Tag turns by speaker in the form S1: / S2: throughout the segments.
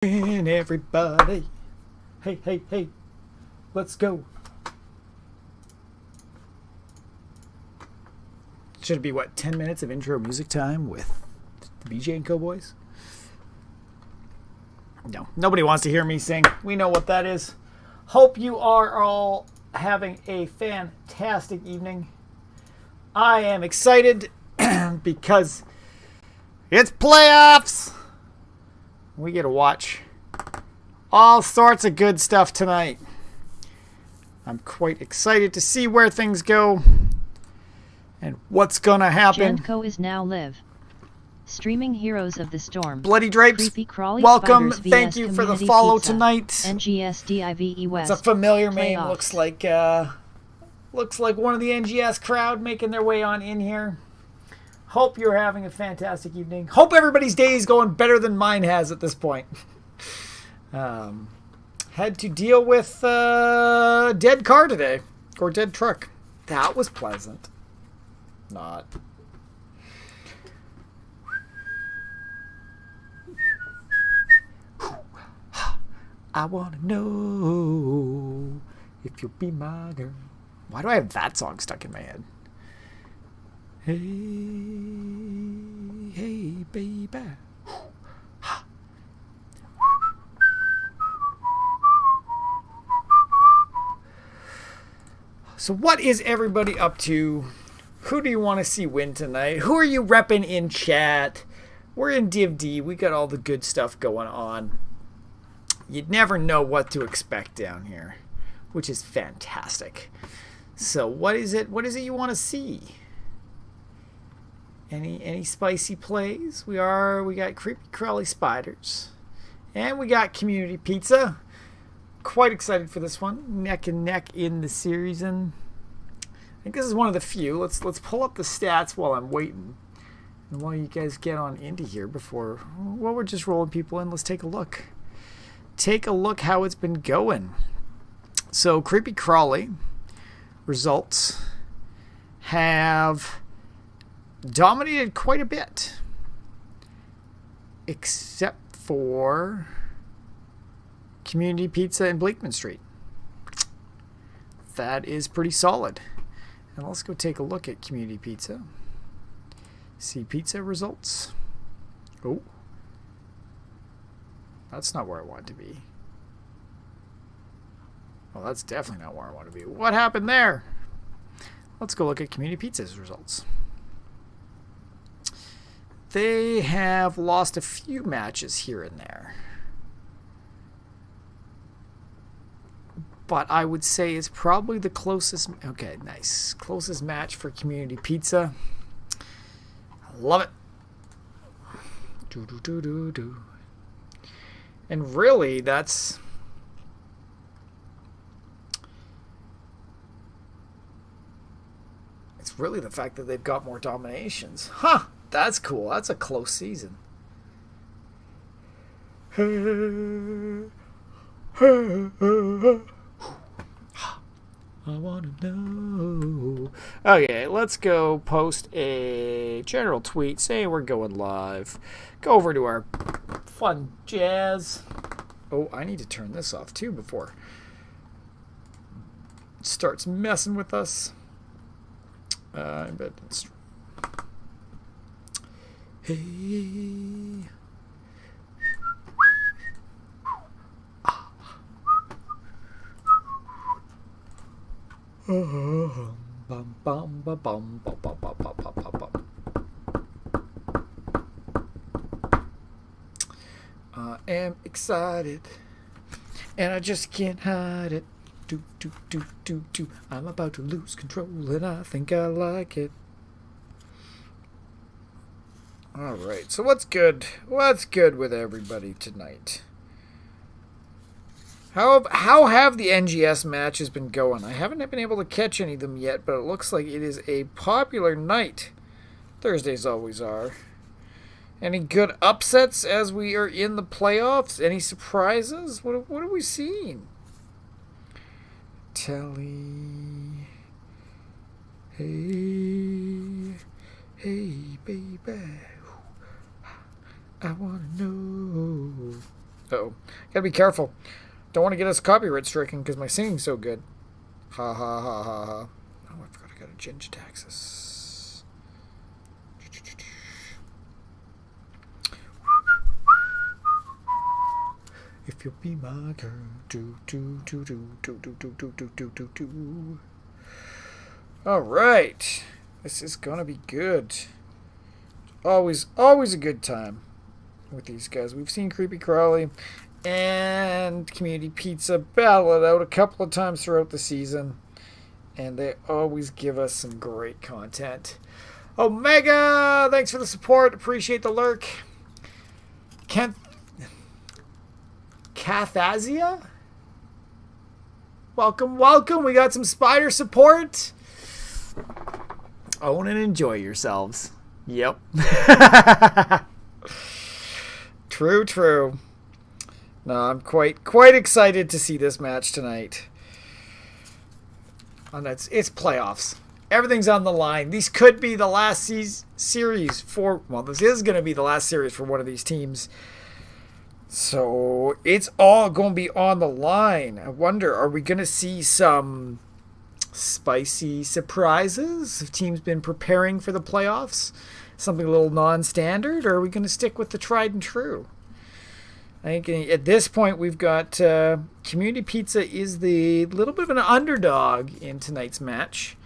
S1: And everybody, hey, let's go. Should it be, what, 10 minutes of intro music time with the BJ and Co boys? No, nobody wants to hear me sing. We know what that is. Hope you are all having a fantastic evening. I am excited because it's playoffs. We get to watch all sorts of good stuff tonight. I'm quite excited to see where things go and what's going to happen.
S2: Janko is now live. Streaming Heroes of the Storm.
S1: Bloody Drapes, welcome. Thank you for the follow pizza. Tonight.
S2: NGS DIVE West.
S1: It's a familiar name.
S2: Playoffs.
S1: Looks like one of the NGS crowd making their way on in here. Hope you're having a fantastic evening. Hope everybody's day is going better than mine has at this point. Had to deal with dead car today. Or dead truck. That was pleasant. Not. I want to know if you'll be my girl. Why do I have that song stuck in my head? Hey, baby. So what is everybody up to? Who do you want to see win tonight? Who are you repping in chat? We're in Div D. We got all the good stuff going on. You'd never know what to expect down here, which is fantastic. So what is it? What is it you want to see? Any spicy plays? We got Creepy Crawly Spiders. And we got Community Pizza. Quite excited for this one. Neck and neck in the series. And I think this is one of the few. Let's pull up the stats while I'm waiting. And while you guys get on into here while we're just rolling people in, let's take a look. Take a look how it's been going. So Creepy Crawly results have dominated quite a bit, except for Community Pizza and Bleakman Street. That is pretty solid. And let's go take a look at Community Pizza. See pizza results. Oh, that's not where I want to be. Well, that's definitely not where I want to be. What happened there? Let's go look at Community Pizza's results. They have lost a few matches here and there. But I would say it's probably the closest... Okay, nice. Closest match for Community Pizza. I love it. Do. And really, that's... It's really the fact that they've got more dominations. Huh! That's cool. That's a close season. I want to know. Okay, let's go post a general tweet. Say we're going live. Go over to our fun jazz. Oh, I need to turn this off too before it starts messing with us. I bet it's... Hey. Bum, bum, ba, bum, ba, ba, ba, ba, ba, ba, bum. I am excited, and I just can't hide it. Do. I'm about to lose control, and I think I like it. All right, so what's good? What's good with everybody tonight? How have the NGS matches been going? I haven't been able to catch any of them yet, but it looks like it is a popular night. Thursdays always are. Any good upsets as we are in the playoffs? Any surprises? What are we seeing? Telly. Hey, baby. I want to know. Uh-oh. Gotta be careful. Don't want to get us copyright stricken because my singing's so good. Ha ha ha ha ha. Oh, I forgot I got a ginger taxes. If you'll be my girl, do do do do do do do do do do do do. All right, this is gonna be good. Always a good time with these guys. We've seen Creepy Crawly and Community Pizza battle it out a couple of times throughout the season, and they always give us some great content. Omega, thanks for the support. Appreciate the lurk. Cathazia? Welcome. We got some spider support. Own and enjoy yourselves. Yep. True. No, I'm quite excited to see this match tonight. And it's playoffs. Everything's on the line. These could be the last series for... Well, this is going to be the last series for one of these teams. So it's all going to be on the line. I wonder, are we going to see some spicy surprises? Have teams been preparing for the playoffs? Something a little non-standard? Or are we going to stick with the tried and true? I think at this point we've got Community Pizza is the little bit of an underdog in tonight's match,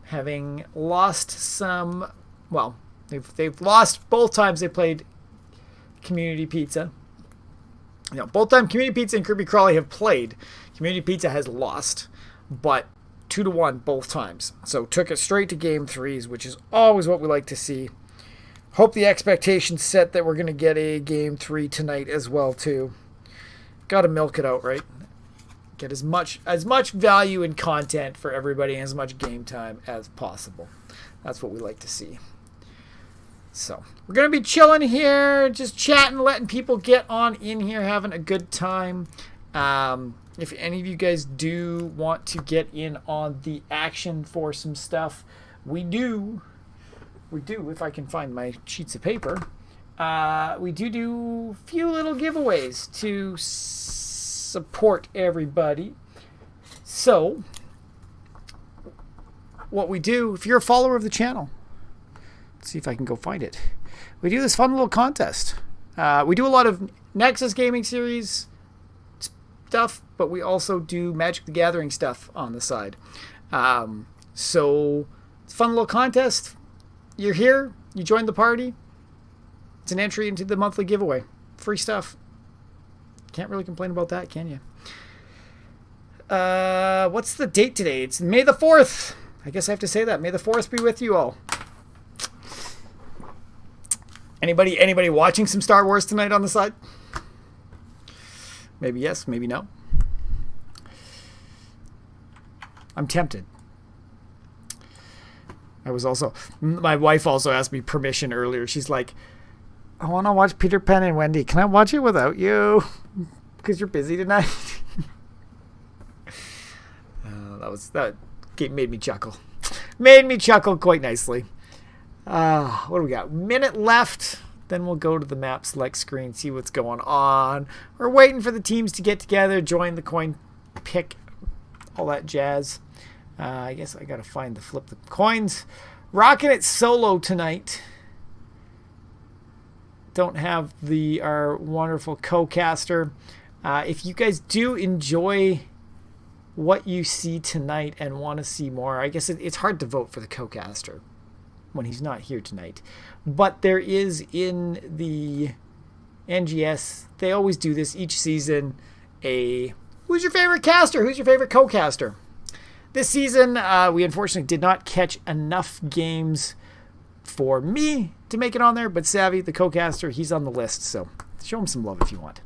S1: having lost some. Well, they've lost both times they played Community Pizza. Both times Community Pizza and Creepy Crawly have played, Community Pizza has lost, but 2-1 both times. So took it straight to game threes, which is always what we like to see. Hope the expectation's set that we're going to get a game 3 tonight as well, too. Got to milk it out, right? Get as much value and content for everybody and as much game time as possible. That's what we like to see. So, we're going to be chilling here, just chatting, letting people get on in here, having a good time. If any of you guys do want to get in on the action for some stuff, we do, if I can find my sheets of paper, we do a few little giveaways to support everybody. So, what we do, if you're a follower of the channel, let's see if I can go find it. We do this fun little contest. We do a lot of Nexus Gaming Series stuff, but we also do Magic the Gathering stuff on the side. So, it's a fun little contest. You're here, you joined the party. It's an entry into the monthly giveaway. Free stuff. Can't really complain about that, can you? What's the date today? It's May the 4th. I guess I have to say that. May the 4th be with you all. Anybody watching some Star Wars tonight on the side? Maybe yes, maybe no. I'm tempted. My wife also asked me permission earlier. She's like, I want to watch Peter Pan and Wendy. Can I watch it without you? Because you're busy tonight. That made me chuckle. Made me chuckle quite nicely. What do we got? Minute left. Then we'll go to the map select screen, see what's going on. We're waiting for the teams to get together, join the coin pick, all that jazz. I guess I got to flip the coins. Rocking it solo tonight. Don't have our wonderful co-caster. If you guys do enjoy what you see tonight and want to see more, I guess it's hard to vote for the co-caster when he's not here tonight. But there is in the NGS, they always do this each season, who's your favorite caster? Who's your favorite co-caster? This season, we unfortunately did not catch enough games for me to make it on there, but Savvy, the co-caster, he's on the list, so show him some love if you want.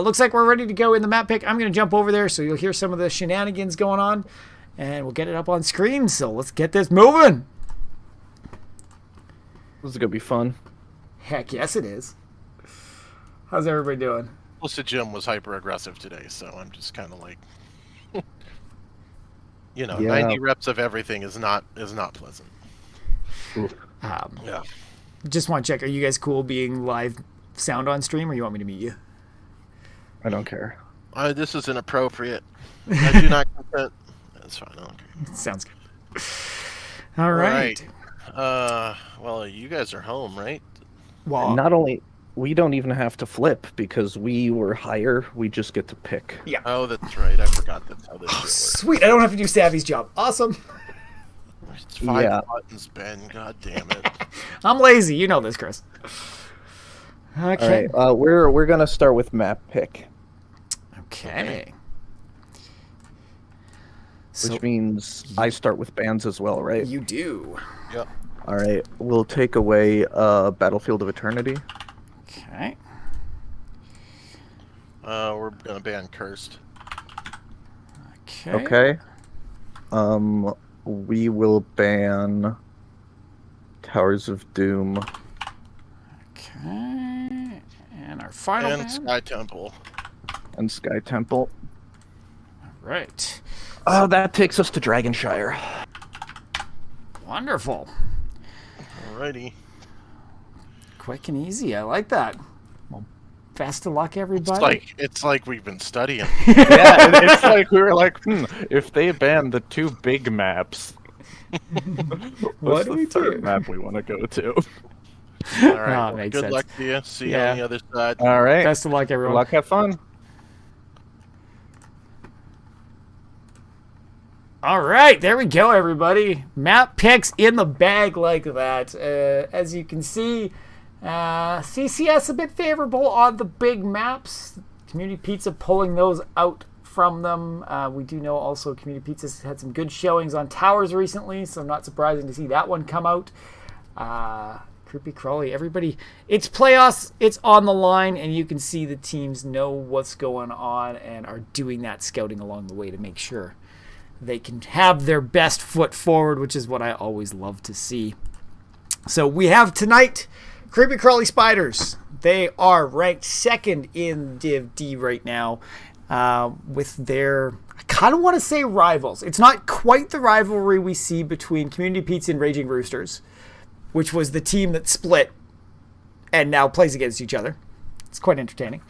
S1: Looks like we're ready to go in the map pick. I'm going to jump over there so you'll hear some of the shenanigans going on, and we'll get it up on screen, so let's get this moving.
S3: This is going to be fun.
S1: Heck yes, it is. How's everybody doing?
S4: Plus, the gym was hyper-aggressive today, so I'm just kind of like... 90 reps of everything is not pleasant.
S1: Yeah. Just want to check, are you guys cool being live sound on stream, or you want me to mute you?
S3: I don't care.
S4: This is inappropriate. I do not consent. That's fine. I don't care.
S1: Sounds good. All right.
S4: Well, you guys are home, right?
S1: Well,
S3: And not only, we don't even have to flip because we were higher. We just get to pick.
S1: yeah.
S4: Oh, that's right. I forgot that's how this shit works.
S1: Sweet. I don't have to do Savvy's job. Awesome.
S4: It's 5
S3: Yeah.
S4: buttons, Ben. God damn it.
S1: I'm lazy. You know this, Chris. Okay.
S3: All right. We're gonna start with map pick,
S1: Okay.
S3: which
S1: So
S3: means I start with bands as well, right?
S1: you do.
S4: Yep.
S3: All right. We'll take away Battlefield of Eternity.
S1: Okay.
S4: We're gonna ban Cursed.
S1: Okay.
S3: Okay. We will ban Towers of Doom.
S1: Okay. And our final
S4: And
S1: band.
S4: Sky Temple.
S3: And Sky Temple.
S1: Right.
S3: Oh, that takes us to Dragonshire.
S1: Wonderful.
S4: Alrighty.
S1: Quick and easy. I like that. Well, best of luck, everybody.
S4: It's like we've been studying.
S3: Yeah, it's like we were like, if they ban the 2 big maps,
S1: What
S3: what's
S1: do
S3: the
S1: we
S3: third
S1: do?
S3: map we want to go to?
S4: All right. Well,
S1: makes
S4: good
S1: sense.
S4: luck to you. See you
S1: Yeah.
S4: on the other side.
S3: All right.
S1: Best of luck,
S3: Good
S1: everyone.
S3: luck, have fun.
S1: All right, there we go, everybody. Map picks in the bag like that. As you can see, CCS a bit favorable on the big maps. Community Pizza pulling those out from them. We do know also Community Pizza's had some good showings on towers recently, so not surprising to see that one come out. Creepy Crawly, everybody, it's playoffs, it's on the line, and you can see the teams know what's going on and are doing that scouting along the way to make sure they can have their best foot forward, which is what I always love to see. So we have tonight Creepy Crawly Spiders. They are ranked second in Div D right now with their, I kind of want to say rivals. It's not quite the rivalry we see between Community Pizza and Raging Roosters, which was the team that split and now plays against each other. It's quite entertaining.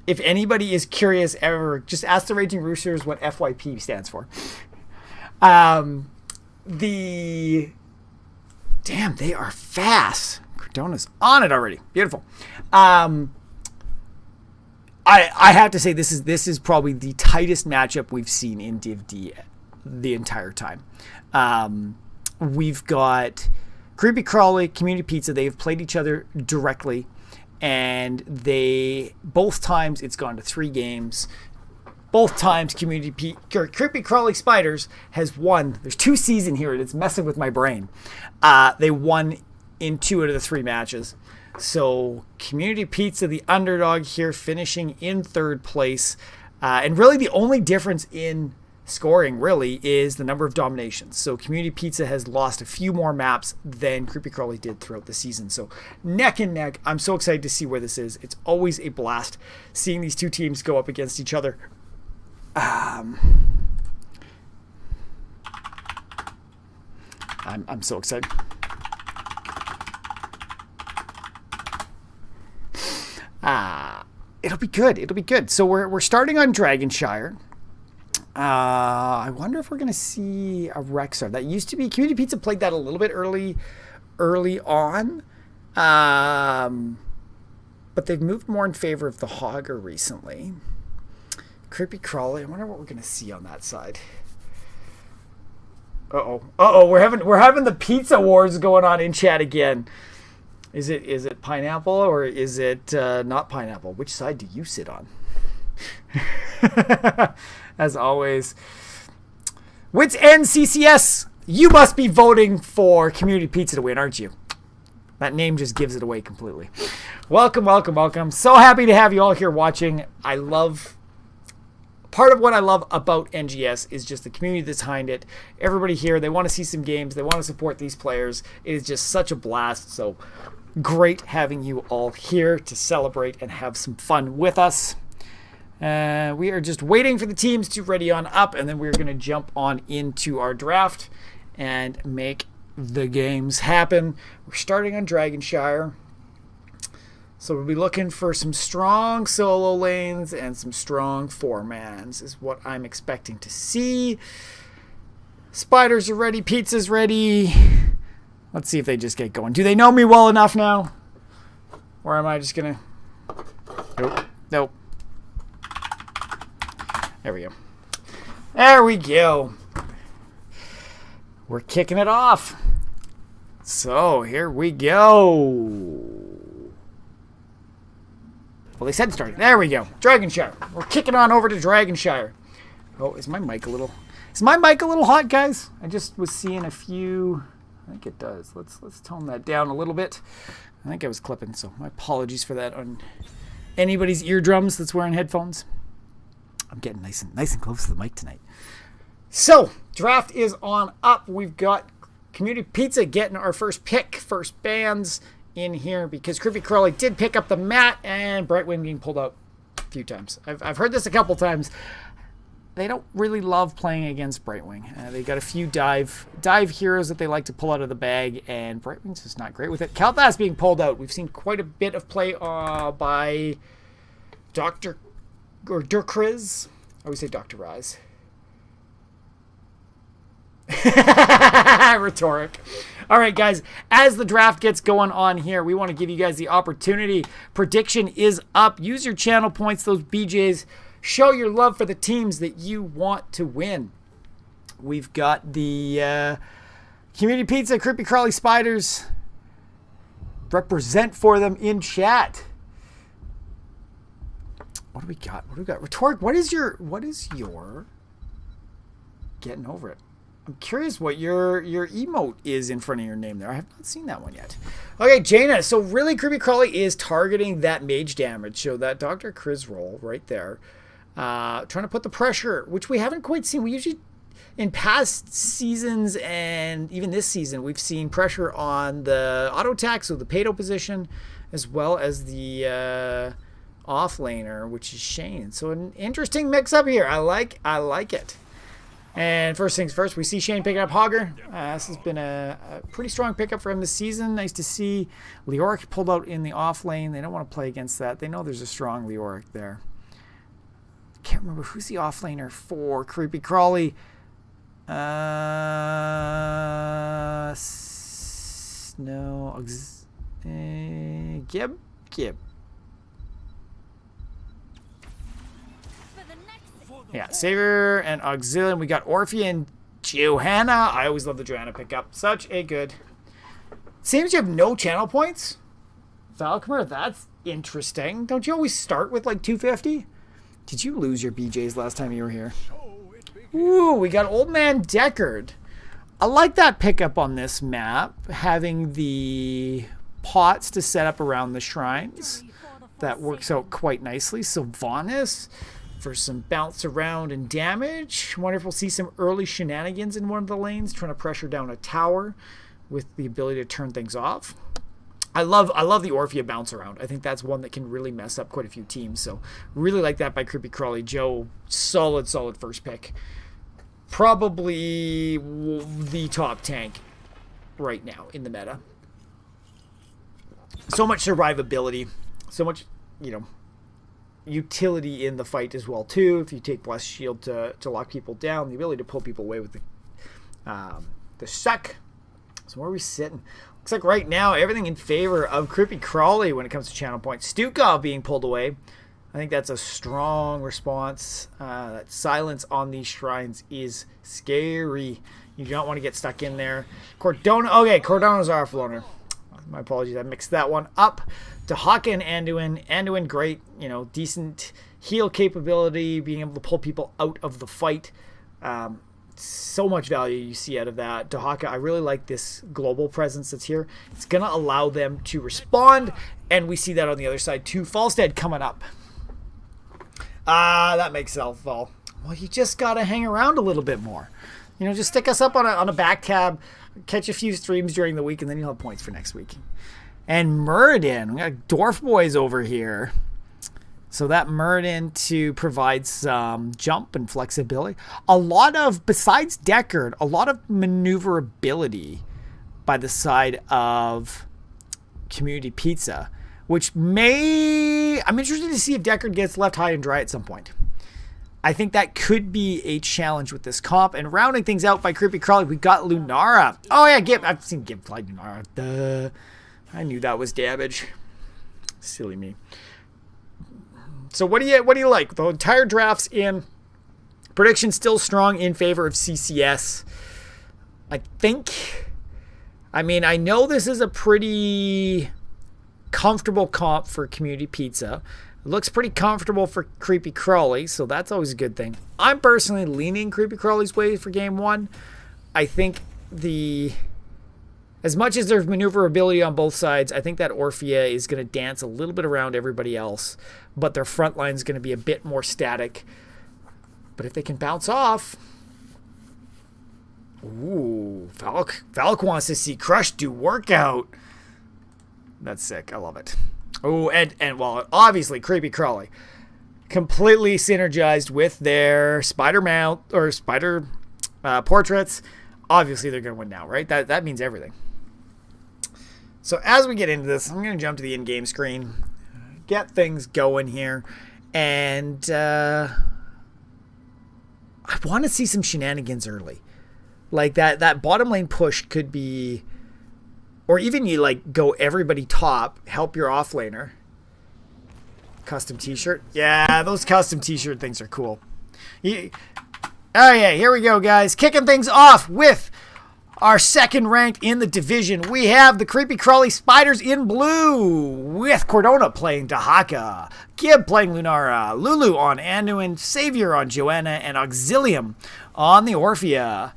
S1: If anybody is curious ever, just ask the Raging Roosters what FYP stands for. Damn, they are fast. Cardona's on it already. Beautiful. I have to say this is probably the tightest matchup we've seen in Div D the entire time. We've got Creepy Crawly, Community Pizza. They've played each other directly. And both times it's gone to 3 games. Both times Creepy Crawly Spiders has won. There's 2 C's in here and it's messing with my brain. They won in 2 out of the 3 matches. So Community Pizza, the underdog here, finishing in 3rd place. And really the only difference in scoring really is the number of dominations. So Community Pizza has lost a few more maps than Creepy Crawly did throughout the season. So neck and neck. I'm so excited to see where this is. It's always a blast seeing these 2 teams go up against each other. I'm so excited. It'll be good. It'll be good. So we're starting on Dragonshire. I wonder if we're going to see a Rexar. That used to be, Community Pizza played that a little bit early on. But they've moved more in favor of the Hogger recently. Creepy Crawly, I wonder what we're going to see on that side. Uh-oh, we're having the pizza wars going on in chat again. Is it pineapple or is it not pineapple? Which side do you sit on? As always, Wits End CCS, you must be voting for Community Pizza to win, aren't you? That name just gives it away completely. Welcome. So happy to have you all here watching. Part of what I love about NGS is just the community that's behind it. Everybody here, they want to see some games. They want to support these players. It is just such a blast. So great having you all here to celebrate and have some fun with us. We are just waiting for the teams to ready on up, and then we're going to jump on into our draft and make the games happen. We're starting on Dragonshire. So we'll be looking for some strong solo lanes and some strong 4-mans is what I'm expecting to see. Spiders are ready. Pizza's ready. Let's see if they just get going. Do they know me well enough now? Or am I just going to... Nope. There we go. There we go. We're kicking it off. So, here we go. Well, they said start. There we go. Dragonshire. We're kicking on over to Dragonshire. Oh, is my mic a little hot, guys? I just was seeing a few... I think it does. Let's tone that down a little bit. I think I was clipping, so my apologies for that on anybody's eardrums that's wearing headphones. I'm getting nice and close to the mic tonight. So, draft is on up. We've got Community Pizza getting our first pick, first bands in here because Creepy Crawly did pick up the mat and Brightwing being pulled out a few times. I've heard this a couple times. They don't really love playing against Brightwing. They got a few dive heroes that they like to pull out of the bag, and Brightwing's just not great with it. Kalthas being pulled out. We've seen quite a bit of play by Dr. or Durkriz. I always say Dr. Rise. Rhetoric. All right, guys, as the draft gets going on here, we want to give you guys the opportunity. Prediction is up. Use your channel points, those BJs. Show your love for the teams that you want to win. We've got the Community Pizza, Creepy Crawly Spiders. Represent for them in chat. What do we got? Rhetoric, what is your getting over it? I'm curious what your emote is in front of your name there. I have not seen that one yet. Okay, Jaina. So really, Creepy Crawly is targeting that mage damage. So that Dr. Kriz roll right there. Trying to put the pressure, which we haven't quite seen. We usually, in past seasons and even this season, we've seen pressure on the auto attack, so the Pato position, as well as the off laner, which is Shane. So an interesting mix up here. I like it. And first things first, we see Shane picking up Hogger. This has been a pretty strong pickup for him this season. Nice to see Leoric pulled out in the off lane. They don't want to play against that. They know there's a strong Leoric there. Can't remember who's the off laner for Creepy Crawly. Gib. Yeah, Savior and Auxilium. We got Orphea and Johanna. I always love the Johanna pickup. Such a good. Seems you have no channel points. Valkymer, that's interesting. Don't you always start with like 250? Did you lose your BJs last time you were here? Ooh, we got Old Man Deckard. I like that pickup on this map, having the pots to set up around the shrines. That works out quite nicely. Sylvanas for some bounce around and damage. Wonder if we'll see some early shenanigans in one of the lanes, trying to pressure down a tower with the ability to turn things off. I love the Orphea bounce around. I think that's one that can really mess up quite a few teams. So really like that by Creepy Crawly. Joe, solid first pick. Probably the top tank right now in the meta. So much survivability. So much, utility in the fight as well too. If you take Blessed Shield to lock people down, the ability to pull people away with the suck. So where are we sitting? Looks like right now everything in favor of Creepy Crawly when it comes to channel points. Stukov being pulled away. I think that's a strong response. That silence on these shrines is scary. You don't want to get stuck in there. Cordona. Okay, Cordona's our offloaner. My apologies, I mixed that one up. Dahaka and Anduin. Anduin, great, decent heal capability, being able to pull people out of the fight. So much value you see out of that. Dahaka, I really like this global presence that's here. It's going to allow them to respond, and we see that on the other side too. Falstead coming up. That makes Self-Fall. Well, you just got to hang around a little bit more. Just stick us up on a back tab, catch a few streams during the week, and then you'll have points for next week. And Muradin, we got Dwarf Boys over here. So that Muradin to provide some jump and flexibility. Besides Deckard, a lot of maneuverability by the side of Community Pizza, which may... I'm interested to see if Deckard gets left high and dry at some point. I think that could be a challenge with this comp. And rounding things out by Creepy Crawly, we got Lunara. Oh yeah, I've seen Gib fly Lunara. Duh. I knew that was damage. Silly me. So what do you like? The entire draft's in. Prediction still strong in favor of CCS. I know this is a pretty comfortable comp for Community Pizza. It looks pretty comfortable for Creepy Crawly, so that's always a good thing. I'm personally leaning Creepy Crawly's way for game 1. I think as much as there's maneuverability on both sides, I think that Orphea is going to dance a little bit around everybody else, but their front line is going to be a bit more static. But if they can bounce off... Ooh, Valk wants to see Crush do workout. That's sick. I love it. Oh, and well, obviously, Creepy Crawly completely synergized with their spider mount or spider portraits. Obviously, they're going to win now, right? That means everything. So as we get into this, I'm going to jump to the in-game screen, get things going here, and I want to see some shenanigans early. Like that bottom lane push could be... Or even you like go everybody top, help your offlaner. Custom t-shirt. Yeah, those custom t-shirt things are cool. Oh yeah, here we go, guys. Kicking things off with our second rank in the division. We have the Creepy Crawly Spiders in blue with Cordona playing Dahaka, Gib playing Lunara, Lulu on Anduin, Savior on Joanna, and Auxilium on the Orphea.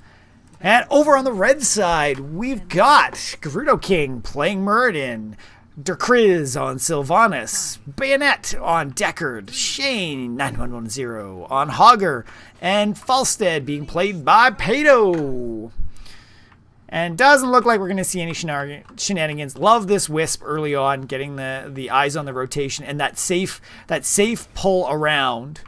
S1: And over on the red side, we've got Gerudo King playing Muradin, Derkriz on Sylvanas, Bayonet on Deckard, Shane 9110 on Hogger, and Falstead being played by Pato. And doesn't look like we're going to see any shenanigans. Love this Wisp early on, getting the eyes on the rotation and that safe pull around.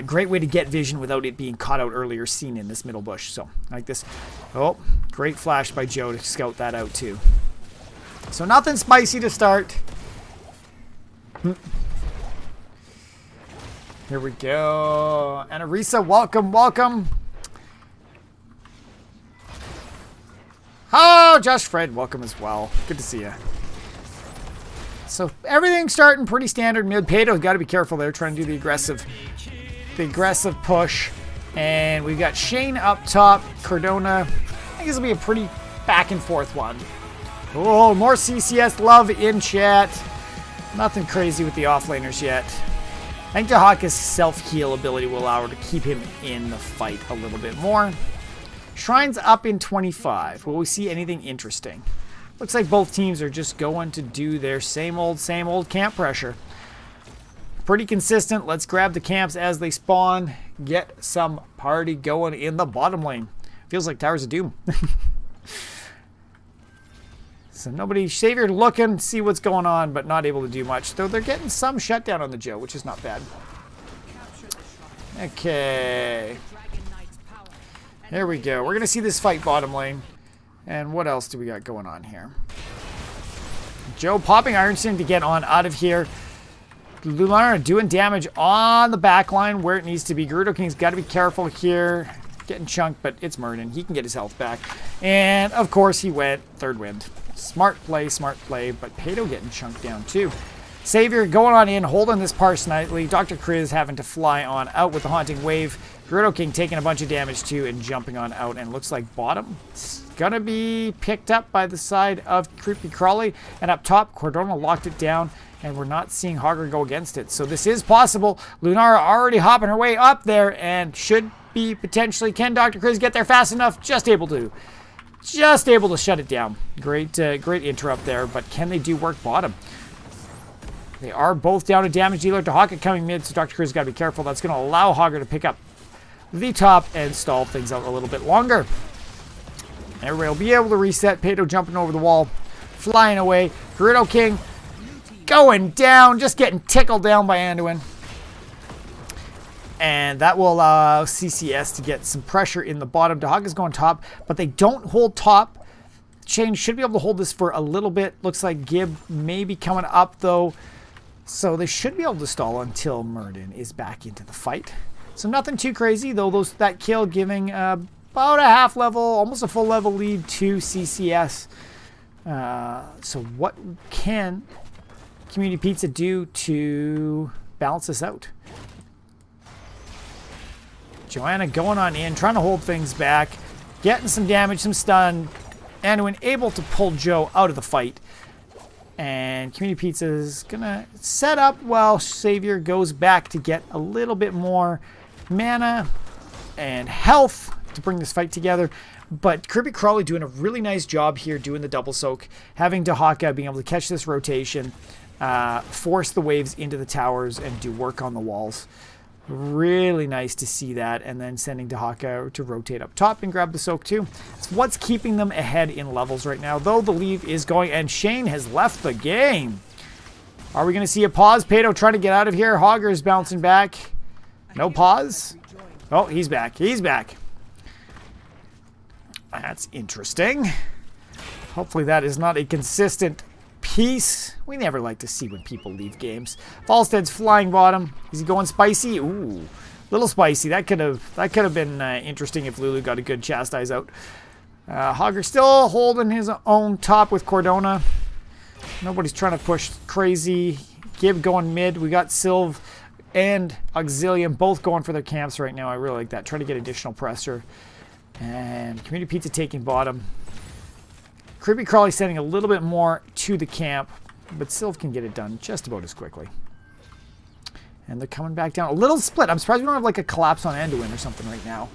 S1: Great way to get vision without it being caught out earlier, seen in this middle bush. So, like this. Oh, great flash by Joe to scout that out too. So nothing spicy to start. Here we go. And Arisa, welcome. Oh, Josh Fred, welcome as well. Good to see you. So everything's starting pretty standard mid. Pato's got to be careful there, trying to do the aggressive push. And we've got Shane up top, Cordona. I think this will be a pretty back and forth one. Oh, more CCS love in chat. Nothing crazy with the offlaners yet. I think Dahaka's self-heal ability will allow her to keep him in the fight a little bit more. Shrines up in 25. Will we see anything interesting? Looks like both teams are just going to do their same old camp pressure. Pretty consistent. Let's grab the camps as they spawn. Get some party going in the bottom lane. Feels like Towers of Doom. So nobody, Savior looking, see what's going on, but not able to do much. Though they're getting some shutdown on the Joe, which is not bad. Okay. There we go. We're going to see this fight bottom lane. And what else do we got going on here? Joe popping Iron Sting to get on out of here. Lunara doing damage on the back line where it needs to be. Gerudo King's got to be careful here. Getting chunked, but it's Muradin. He can get his health back. And, of course, he went third wind. Smart play, but Pato getting chunked down, too. Savior going on in, holding this parse nightly. Dr. Kriz having to fly on out with the Haunting Wave. Gerudo King taking a bunch of damage, too, and jumping on out. And looks like bottom is going to be picked up by the side of Creepy Crawly. And up top, Cordona locked it down. And we're not seeing Hogger go against it. So this is possible. Lunara already hopping her way up there and should be potentially... Can Dr. Kriz get there fast enough? Just able to shut it down. Great interrupt there, but can they do work bottom? They are both down a damage dealer. Dahaka coming mid, so Dr. Kriz got to be careful. That's going to allow Hogger to pick up the top and stall things out a little bit longer. Everybody will be able to reset. Pato jumping over the wall, flying away. Gerudo King going down, just getting tickled down by Anduin. And that will allow CCS to get some pressure in the bottom. Dahaka's going top, but they don't hold top Shane should be able to hold this for a little bit. Looks like Gib may be coming up, though. So they should be able to stall until Murden is back into the fight. So nothing too crazy, though. That kill giving about a half level, almost a full level lead to CCS. So what can Community Pizza do to balance this out? Joanna going on in, trying to hold things back, getting some damage, some stun. Anduin able to pull Joe out of the fight. And Community Pizza is going to set up while Savior goes back to get a little bit more mana and health to bring this fight together. But Creepy Crawly doing a really nice job here doing the double soak. Having Dahaka being able to catch this rotation, force the waves into the towers, and do work on the walls. Really nice to see that, and then sending Dahaka to rotate up top and grab the soak too. It's what's keeping them ahead in levels right now, though the leave is going, and Shane has left the game. Are we going to see a pause? Pato trying to get out of here. Hogger is bouncing back. No pause. Oh, he's back. He's back. That's interesting. Hopefully that is not a consistent piece. We never like to see when people leave games. Falstead's flying bottom. Is he going spicy? Ooh, little spicy. That could have been interesting if Lulu got a good chastise out. Hogger still holding his own top with Cordona. Nobody's trying to push crazy. Gib going mid. We got Sylv and Auxilium both going for their camps right now. I really like that. Trying to get additional pressure. And Community Pizza taking bottom. Creepy Crawly sending a little bit more to the camp, but Sylv can get it done just about as quickly. And they're coming back down. A little split. I'm surprised we don't have like a collapse on Anduin or something right now.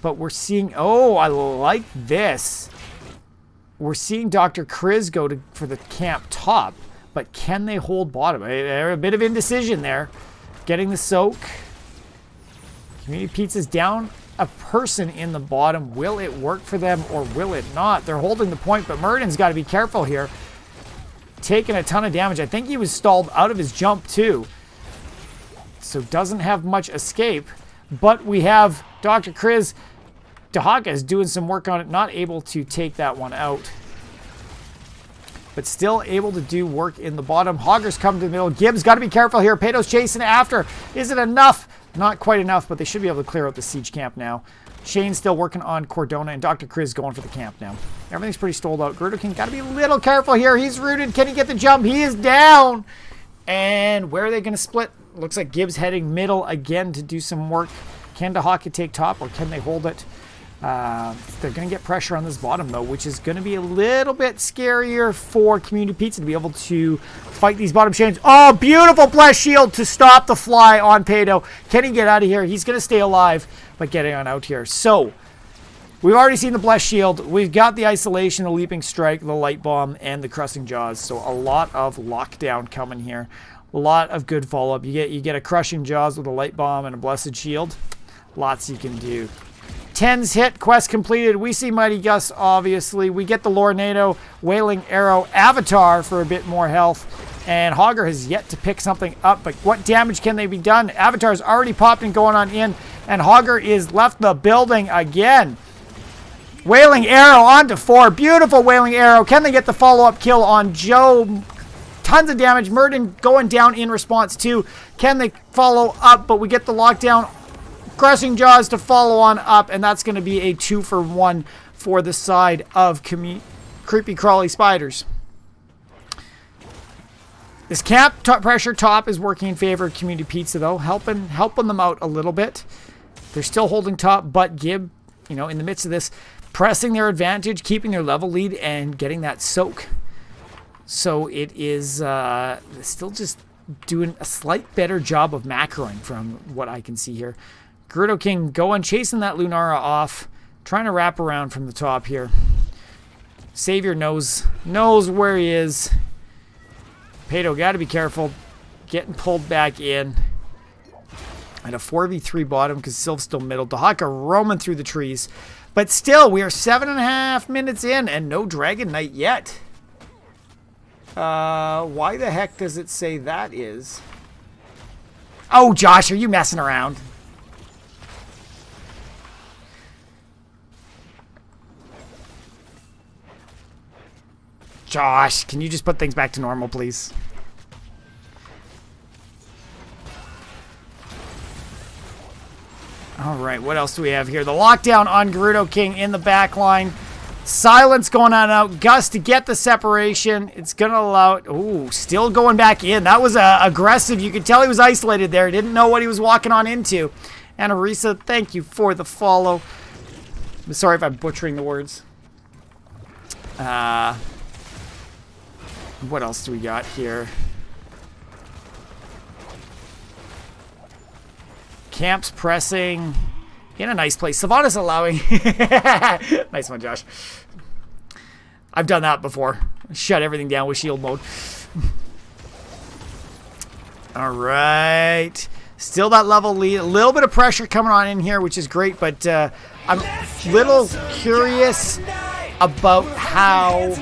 S1: But we're seeing... Oh, I like this. We're seeing Dr. Kriz go for the camp top, but can they hold bottom? A bit of indecision there. Getting the soak. Community Pizza's down a person in the bottom. Will it work for them or will it not? They're holding the point, but Murden's got to be careful here. Taking a ton of damage. I think he was stalled out of his jump too. So doesn't have much escape. But we have Dr. Kriz. Dahaka is doing some work on it. Not able to take that one out. But still able to do work in the bottom. Hogger's come to the middle. Gibbs got to be careful here. Pato's chasing after. Is it enough? Not quite enough, but they should be able to clear out the siege camp now. Shane's still working on Cordona, and Dr. Kriz going for the camp now. Everything's pretty stalled out. Gerudo King got to be a little careful here. He's rooted. Can he get the jump? He is down. And where are they going to split? Looks like Gibbs heading middle again to do some work. Can Dahaka take top, or can they hold it? They're going to get pressure on this bottom, though, which is going to be a little bit scarier for Community Pizza to be able to fight these bottom chains. Oh, beautiful blessed shield to stop the fly on Pato. Can he get out of here? He's going to stay alive, but getting on out here. So, we've already seen the blessed shield. We've got the isolation, the leaping strike, the light bomb, and the crushing jaws. So, a lot of lockdown coming here. A lot of good follow-up. You get a crushing jaws with a light bomb and a blessed shield. Lots you can do. 10's hit, quest completed. We see Mighty Gus, obviously. We get the Lornado, Wailing Arrow, Avatar for a bit more health. And Hogger has yet to pick something up, but what damage can they be done? Avatar's already popped and going on in, and Hogger is left the building again. Wailing Arrow onto 4. Beautiful Wailing Arrow. Can they get the follow-up kill on Joe? Tons of damage. Murden going down in response too. Can they follow up? But we get the lockdown. Crushing Jaws to follow on up, and that's going to be a 2-for-1 for the side of Creepy Crawly Spiders. This camp pressure top is working in favor of Community Pizza, though, helping them out a little bit. They're still holding top, but Gib, in the midst of this, pressing their advantage, keeping their level lead, and getting that soak. So it is still just doing a slight better job of macroing from what I can see here. Gerudo King going, chasing that Lunara off, trying to wrap around from the top here. Savior knows where he is. Pato got to be careful, getting pulled back in. And a 4v3 bottom because Sylv's still middle. Dahaka roaming through the trees. But still, we are 7.5 minutes in and no Dragon Knight yet. Why the heck does it say that is? Oh, Josh, are you messing around? Josh, can you just put things back to normal, please? All right, what else do we have here? The lockdown on Gerudo King in the back line. Silence going on out. Gus to get the separation. It's going to allow it. Ooh, still going back in. That was aggressive. You could tell he was isolated there. Didn't know what he was walking on into. And Arisa, thank you for the follow. I'm sorry if I'm butchering the words. What else do we got here? Camps pressing. In a nice place. Sylvanas allowing. Nice one, Josh. I've done that before. Shut everything down with shield mode. All right. Still that level lead. A little bit of pressure coming on in here, which is great, but I'm a little curious about how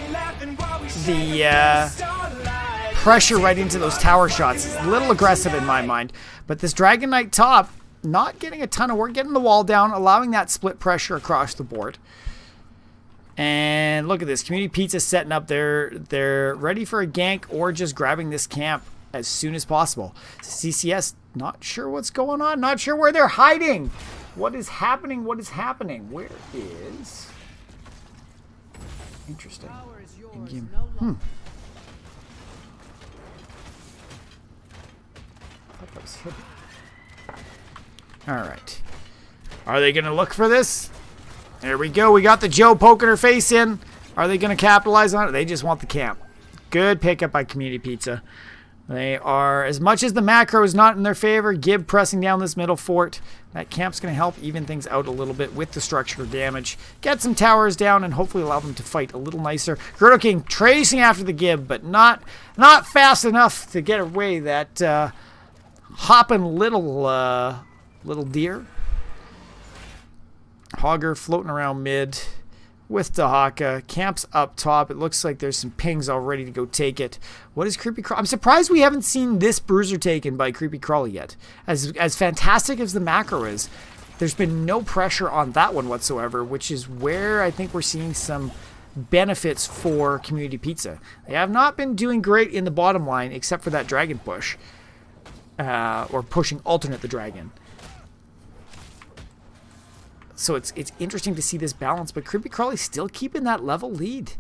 S1: the pressure right into those tower shots is a little aggressive in my mind. But this Dragon Knight top, not getting a ton of work, getting the wall down, allowing that split pressure across the board. And look at this. Community Pizza setting up. They're ready for a gank or just grabbing this camp as soon as possible. CCS, not sure what's going on. Not sure where they're hiding. What is happening? What is happening? Where is... Interesting. In-game. I thought that was hidden. Alright. Are they going to look for this? There we go. We got the Joe poking her face in. Are they going to capitalize on it? They just want the camp. Good pickup by Community Pizza. They are, as much as the macro is not in their favor, Gib pressing down this middle fort. That camp's going to help even things out a little bit with the structural damage. Get some towers down and hopefully allow them to fight a little nicer. Gerudo King tracing after the Gib, but not fast enough to get away that hopping little deer. Hogger floating around mid with Dahaka. Camps up top. It looks like there's some pings all ready to go take it. What is Creepy Crawly? I'm surprised we haven't seen this bruiser taken by Creepy Crawly yet. As fantastic as the macro is, there's been no pressure on that one whatsoever, which is where I think we're seeing some benefits for Community Pizza. They have not been doing great in the bottom line except for that dragon push. Or pushing alternate the dragon. So it's interesting to see this balance, but Creepy Crawly's still keeping that level lead,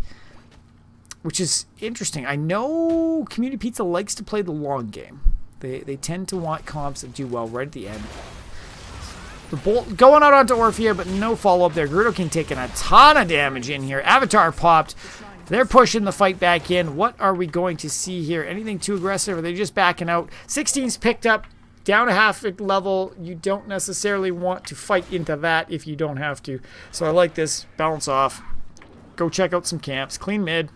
S1: which is interesting. I know Community Pizza likes to play the long game. They tend to want comps that do well right at the end. The bolt going out onto Orphea, but no follow-up there. Gerudo King taking a ton of damage in here. Avatar popped. They're pushing the fight back in. What are we going to see here? Anything too aggressive? Are they just backing out? 16's picked up. Down a half level, you don't necessarily want to fight into that if you don't have to. So I like this. Balance off. Go check out some camps. Clean mid.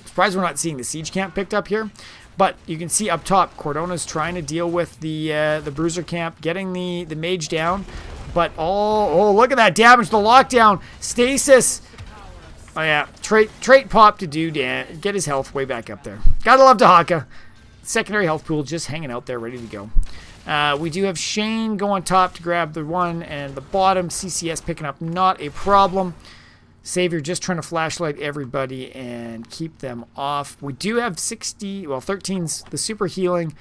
S1: Surprised we're not seeing the siege camp picked up here. But you can see up top, Cordona's trying to deal with the bruiser camp, getting the mage down. But oh, look at that damage. The lockdown. Stasis. Oh yeah, trait pop to do get his health way back up there. Gotta love Dahaka. Secondary health pool just hanging out there, ready to go. We do have Shane going top to grab the one and the bottom. CCS picking up, not a problem. Savior just trying to flashlight everybody and keep them off. We do have 13's the super healing.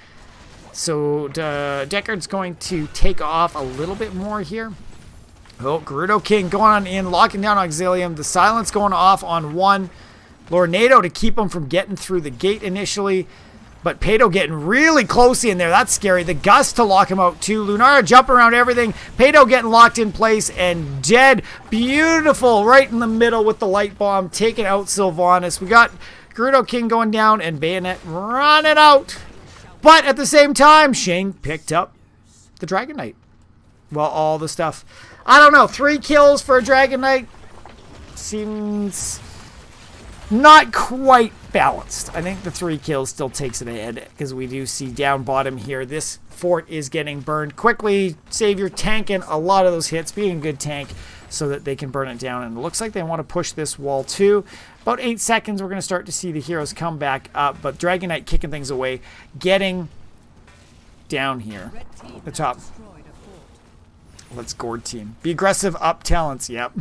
S1: So Deckard's going to take off a little bit more here. Oh, Gerudo King going on in, locking down Auxilium. The silence going off on one. Lornado to keep him from getting through the gate initially. But Pato getting really close in there. That's scary. The Gust to lock him out too. Lunara jumping around everything. Pato getting locked in place and dead. Beautiful. Right in the middle with the light bomb. Taking out Sylvanas. We got Gerudo King going down and Bayonet running out. But at the same time, Shane picked up the Dragon Knight. Well, all the stuff. I don't know. 3 kills for a Dragon Knight seems not quite balanced. I think the 3 kills still takes it ahead because we do see down bottom here. This fort is getting burned quickly. Savior tanking a lot of those hits, being a good tank so that they can burn it down. And it looks like they want to push this wall too. About 8 seconds, we're going to start to see the heroes come back up. But Dragon Knight kicking things away, getting down here. The top. Let's Gord team. Be aggressive, up talents. Yep.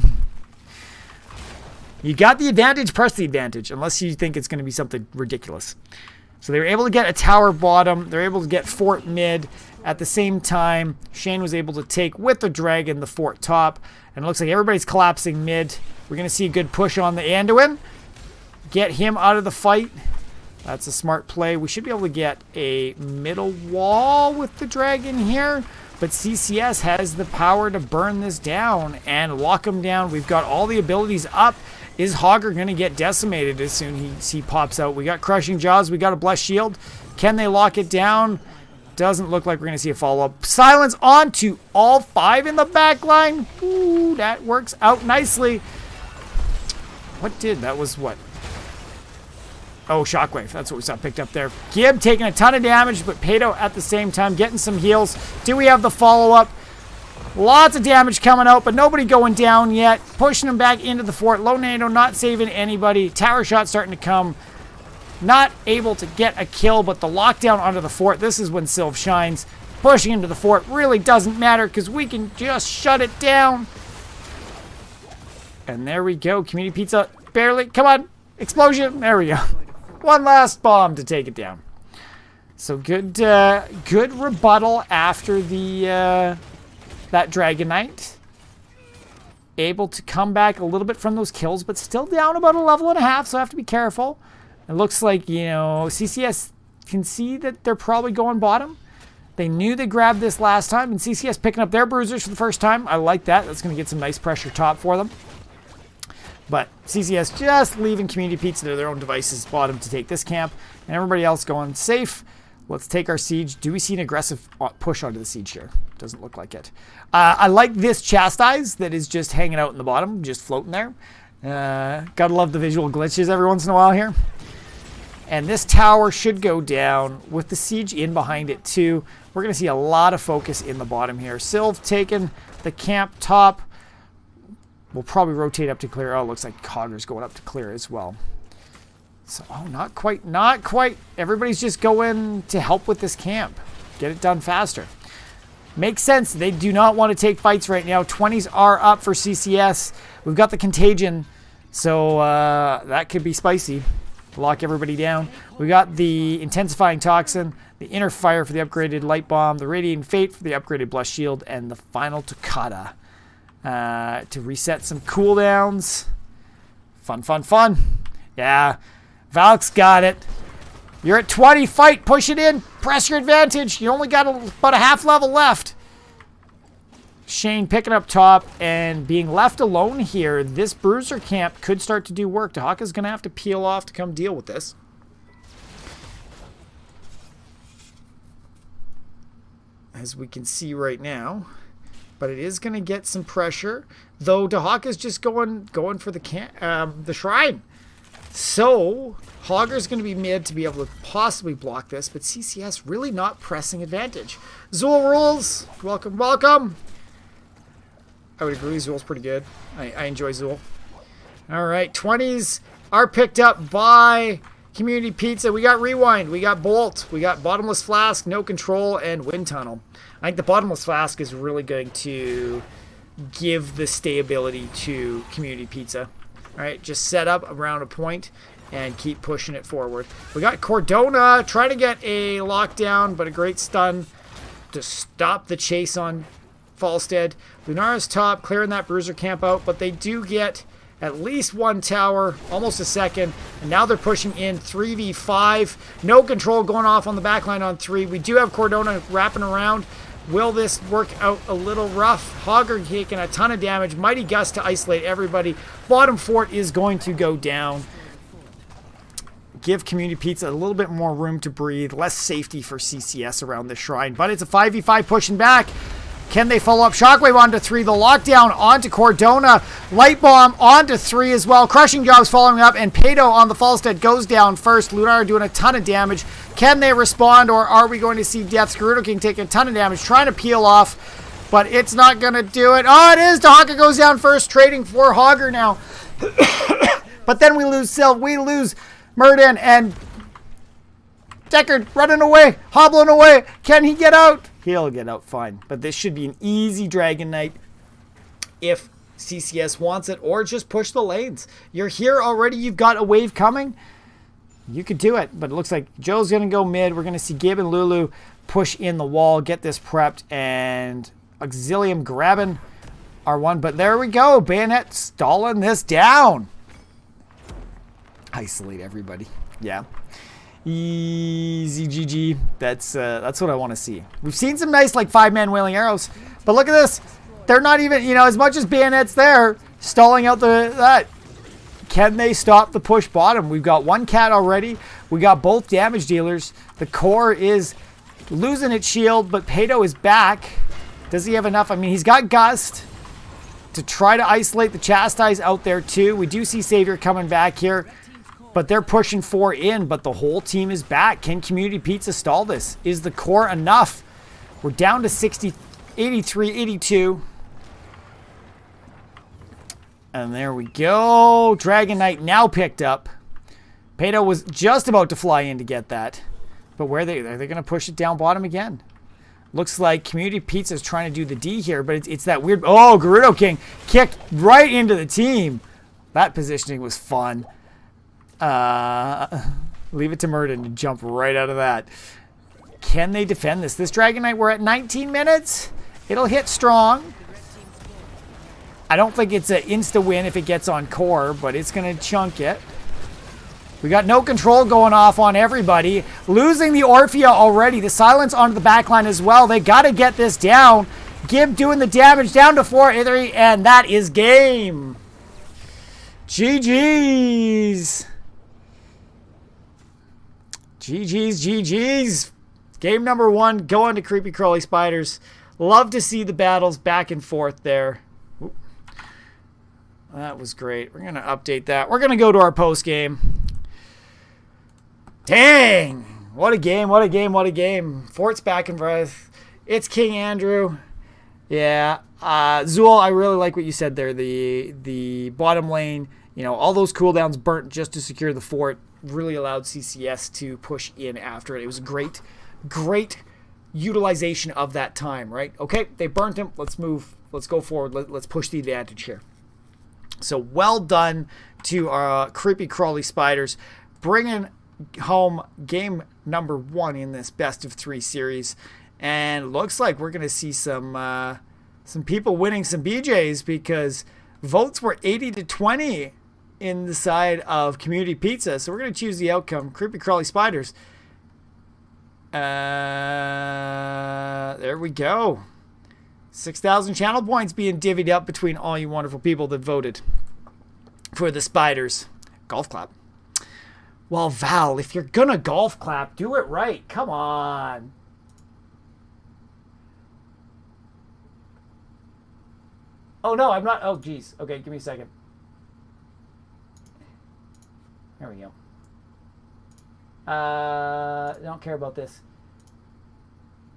S1: You got the advantage, press the advantage, unless you think it's going to be something ridiculous. So they were able to get a tower bottom. They're able to get fort mid. At the same time, Shane was able to take, with the dragon, the fort top. And it looks like everybody's collapsing mid. We're going to see a good push on the Anduin. Get him out of the fight. That's a smart play. We should be able to get a middle wall with the dragon here. But CCS has the power to burn this down and lock him down. We've got all the abilities up. Is Hogger going to get decimated as soon as he pops out? We got Crushing Jaws. We got a Blessed Shield. Can they lock it down? Doesn't look like we're going to see a follow-up. Silence on to all 5 in the back line. Ooh, that works out nicely. What did? That was what? Oh, Shockwave. That's what we saw picked up there. Gib taking a ton of damage, but Pato at the same time getting some heals. Do we have the follow-up? Lots of damage coming out, but nobody going down yet. Pushing him back into the fort. Low Nado not saving anybody. Tower shot starting to come. Not able to get a kill, but the lockdown onto the fort. This is when Sylv shines. Pushing into the fort really doesn't matter because we can just shut it down. And there we go. Community Pizza barely. Come on. Explosion. There we go. One last bomb to take it down. So good good rebuttal after the that Dragon Knight. Able to come back a little bit from those kills, but still down about a level and a half, so I have to be careful. It looks like, you know, CCS can see that they're probably going bottom. They knew they grabbed this last time, and CCS picking up their bruisers for the first time. I like that. That's going to get some nice pressure top for them. But CCS just leaving Community Pizza to their own devices bottom to take this camp, and everybody else going safe. Let's take our siege. Do we see an aggressive push onto the siege here? Doesn't look like it. I like this Chastise that is just hanging out in the bottom, just floating there. Gotta love the visual glitches every once in a while here. And this tower should go down with the siege in behind it too. We're going to see a lot of focus in the bottom here. Sylv taking the camp top. We'll probably rotate up to clear. Oh, it looks like Hogger's going up to clear as well. So, oh, not quite, not quite. Everybody's just going to help with this camp. Get it done faster. Makes sense. They do not want to take fights right now. 20s are up for CCS. We've got the Contagion, so that could be spicy. Lock everybody down. We got the Intensifying Toxin, the Inner Fire for the upgraded Light Bomb, the Radiating Fate for the upgraded Blessed Shield, and the final Toccata to reset some cooldowns. Fun, fun, fun. Yeah, Valk's got it. You're at 20. Fight. Push it in. Press your advantage. You only got about a half level left. Shane picking up top and being left alone here. This bruiser camp could start to do work. Dahaka's going to have to peel off to come deal with this. As we can see right now. But it is going to get some pressure. Though Dahaka's just going for the shrine. So Hogger's going to be mid to be able to possibly block this. But CCS really not pressing advantage. Zool rules. Welcome, welcome. I would agree, Zool's pretty good. I enjoy Zool. All right, 20s are picked up by Community Pizza. We got Rewind, we got Bolt, we got Bottomless Flask, No Control, and Wind Tunnel. I think the Bottomless Flask is really going to give the stayability to Community Pizza. All right, just set up around a point and keep pushing it forward. We got Cordona trying to get a lockdown, but a great stun to stop the chase on Falstead. Lunara's top, clearing that bruiser camp out, but they do get at least one tower, almost a second, and now they're pushing in 3v5. No Control going off on the backline on 3. We do have Cordona wrapping around. Will this work out a little rough? Hogger taking a ton of damage. Mighty Gust to isolate everybody. Bottom fort is going to go down. Give Community Pizza a little bit more room to breathe. Less safety for CCS around the shrine, but it's a 5v5 pushing back. Can they follow up? Shockwave onto 3. The lockdown onto Cordona. Light Bomb onto 3 as well. Crushing Jobs following up. And Pato on the Falstead goes down first. Lunar doing a ton of damage. Can they respond, or are we going to see Death? Gerudo King taking a ton of damage. Trying to peel off, but it's not going to do it. Oh, it is. Dahaka goes down first. Trading for Hogger now. But then we lose Sylv. We lose Murden. And Deckard running away. Hobbling away. Can he get out? He'll get out fine. But this should be an easy Dragon Knight if CCS wants it, or just push the lanes. You're here already. You've got a wave coming. You could do it, but it looks like Joe's going to go mid. We're going to see Gib and Lulu push in the wall, get this prepped, and Auxilium grabbing our one. But there we go. Bayonet stalling this down. Isolate everybody. Yeah. Easy GG. That's what I want to see. We've seen some nice like 5-man wailing arrows, but look at this. They're not even, as much as Bayonet's there, stalling out that. Can they stop the push bottom? We've got one cat already. We got both damage dealers. The core is losing its shield, but Pato is back. Does he have enough? I mean, he's got Gust to try to isolate the Chastise out there too. We do see Savior coming back here, but they're pushing 4 in, but the whole team is back. Can Community Pizza stall this? Is the core enough? We're down to 60, 83, 82. And there we go. Dragon Knight now picked up. Pato was just about to fly in to get that. But are they going to push it down bottom again? Looks like Community Pizza is trying to do the D here, but it's that weird... Oh, Gerudo King kicked right into the team. That positioning was fun. Leave it to Murden to jump right out of that. Can they defend this? This Dragon Knight, we're at 19 minutes. It'll hit strong. I don't think it's an insta-win if it gets on core, but it's going to chunk it. We got no control going off on everybody. Losing the Orphea already. The silence onto the backline as well. They got to get this down. Gib doing the damage down to 4-3, and that is game. GG's. GG's. Game number 1 going to Creepy Crawly Spiders. Love to see the battles back and forth there. Ooh. That was great. We're going to update that. We're going to go to our post game. Dang. What a game. What a game. What a game. Fort's back and forth. It's King Andrew. Yeah. Zool, I really like what you said there. The bottom lane, all those cooldowns burnt just to secure the fort really allowed CCS to push in after it. It was a great utilization of that time, right? Okay, they burnt him. Let's move. Let's go forward. Let's push the advantage here. So well done to our Creepy Crawly Spiders, bringing home game number 1 in this best of 3 series. And looks like we're going to see some people winning some BJs, because votes were 80-20 in the side of Community Pizza. So we're going to choose the outcome. Creepy Crawly Spiders. There we go. 6,000 channel points being divvied up between all you wonderful people that voted for the Spiders. Golf clap. Well, Val, if you're going to golf clap, do it right. Come on. Oh, no, I'm not. Oh, geez. Okay, give me a second. There we go. Don't care about this.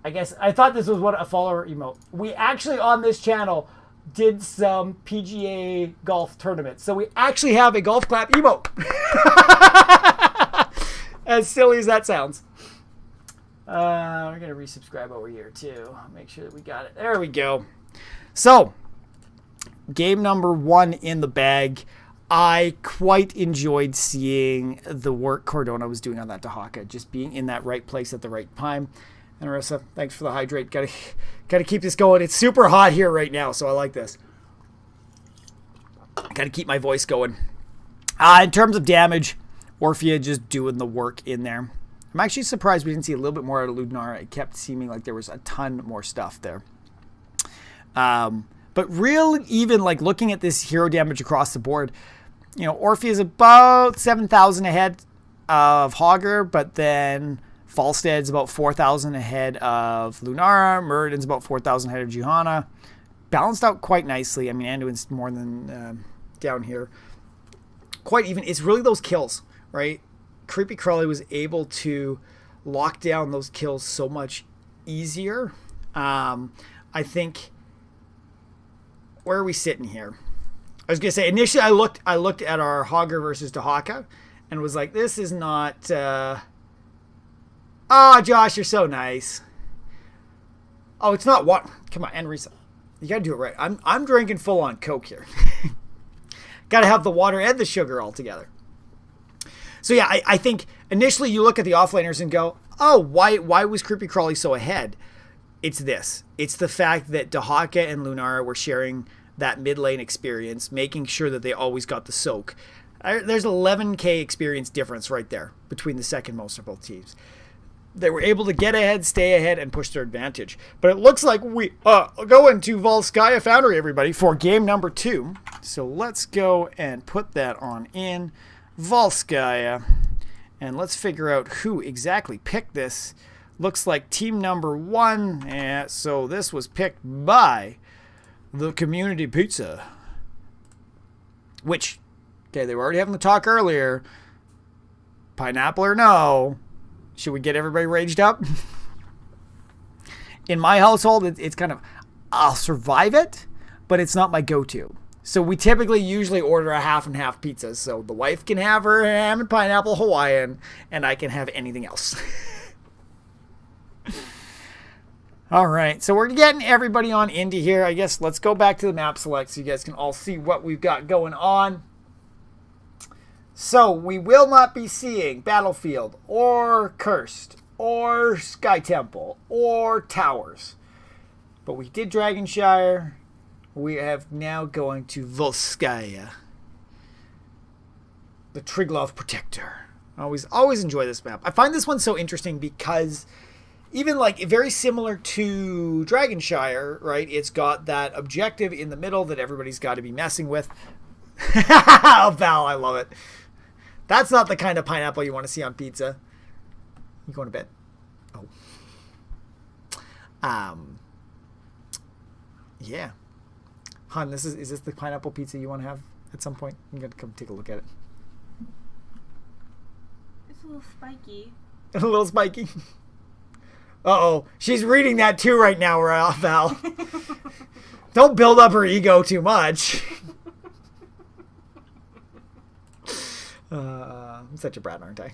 S1: I guess I thought this was what a follower emote. We actually on this channel did some PGA golf tournaments, so we actually have a golf clap emote. As silly as that sounds. We're gonna resubscribe over here too. Make sure that we got it. There we go. So, game number 1 in the bag. I quite enjoyed seeing the work Cordona was doing on that Dahaka, just being in that right place at the right time. And Marissa, thanks for the hydrate. Gotta keep this going. It's super hot here right now, so I like this. Gotta keep my voice going. In terms of damage, Orphea just doing the work in there. I'm actually surprised we didn't see a little bit more out of Ludnara. It kept seeming like there was a ton more stuff there. But even like looking at this hero damage across the board, Orphea is about 7,000 ahead of Hogger, but then Falstead's about 4,000 ahead of Lunara. Muradin's about 4,000 ahead of Juhana. Balanced out quite nicely. I mean, Anduin's more than down here. Quite even. It's really those kills, right? Creepy Crawly was able to lock down those kills so much easier. I think... Where are we sitting here? I was going to say, initially I looked at our Hogger versus Dahaka and was like, this is not... Oh, Josh, you're so nice. Oh, it's not what? Come on, end reset. You gotta do it right. I'm drinking full on Coke here. Gotta have the water and the sugar all together. So yeah, I think initially you look at the offlaners and go, oh, why was Creepy Crawly so ahead? It's this. It's the fact that Dahaka and Lunara were sharing that mid lane experience, making sure that they always got the soak. There's 11k experience difference right there between the second most of both teams. They were able to get ahead, stay ahead, and push their advantage. But it looks like we go into Volskaya Foundry, everybody, for game number 2. So let's go and put that on in Volskaya. And let's figure out who exactly picked this. Looks like team number 1. So this was picked by the Community Pizza. Which, okay, they were already having the talk earlier. Pineapple or no? Should we get everybody raged up? In my household, it's kind of, I'll survive it, but it's not my go-to. So we typically usually order a half and half pizza. So the wife can have her ham and pineapple Hawaiian, and I can have anything else. All right, so we're getting everybody on into here. I guess let's go back to the map select so you guys can all see what we've got going on. So we will not be seeing Battlefield or Cursed or Sky Temple or Towers. But we did Dragonshire. We have now going to Volskaya. The Triglav Protector. Always enjoy this map. I find this one so interesting because even like very similar to Dragonshire, right? It's got that objective in the middle that everybody's got to be messing with. Oh, Val, I love it. That's not the kind of pineapple you want to see on pizza. You going to bed? Oh. Yeah. Hun, is this the pineapple pizza you want to have at some point? I'm going to come take a look at it.
S5: It's a little spiky.
S1: A little spiky? Uh-oh. She's reading that too right now, Val. Don't build up her ego too much. I'm such a brat, aren't I?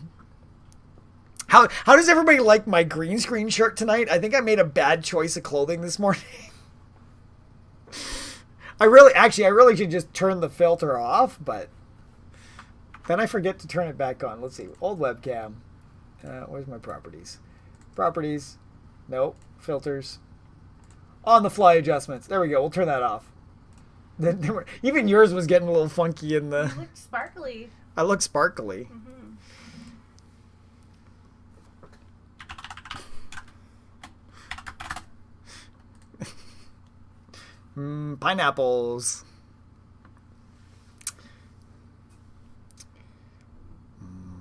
S1: How does everybody like my green screen shirt tonight? I think I made a bad choice of clothing this morning. I really should just turn the filter off, but then I forget to turn it back on. Let's see. Old webcam. Where's my properties? Properties. Nope. Filters. On the fly adjustments. There we go. We'll turn that off. Even yours was getting a little funky in the...
S5: You look sparkly.
S1: I look sparkly. Pineapples.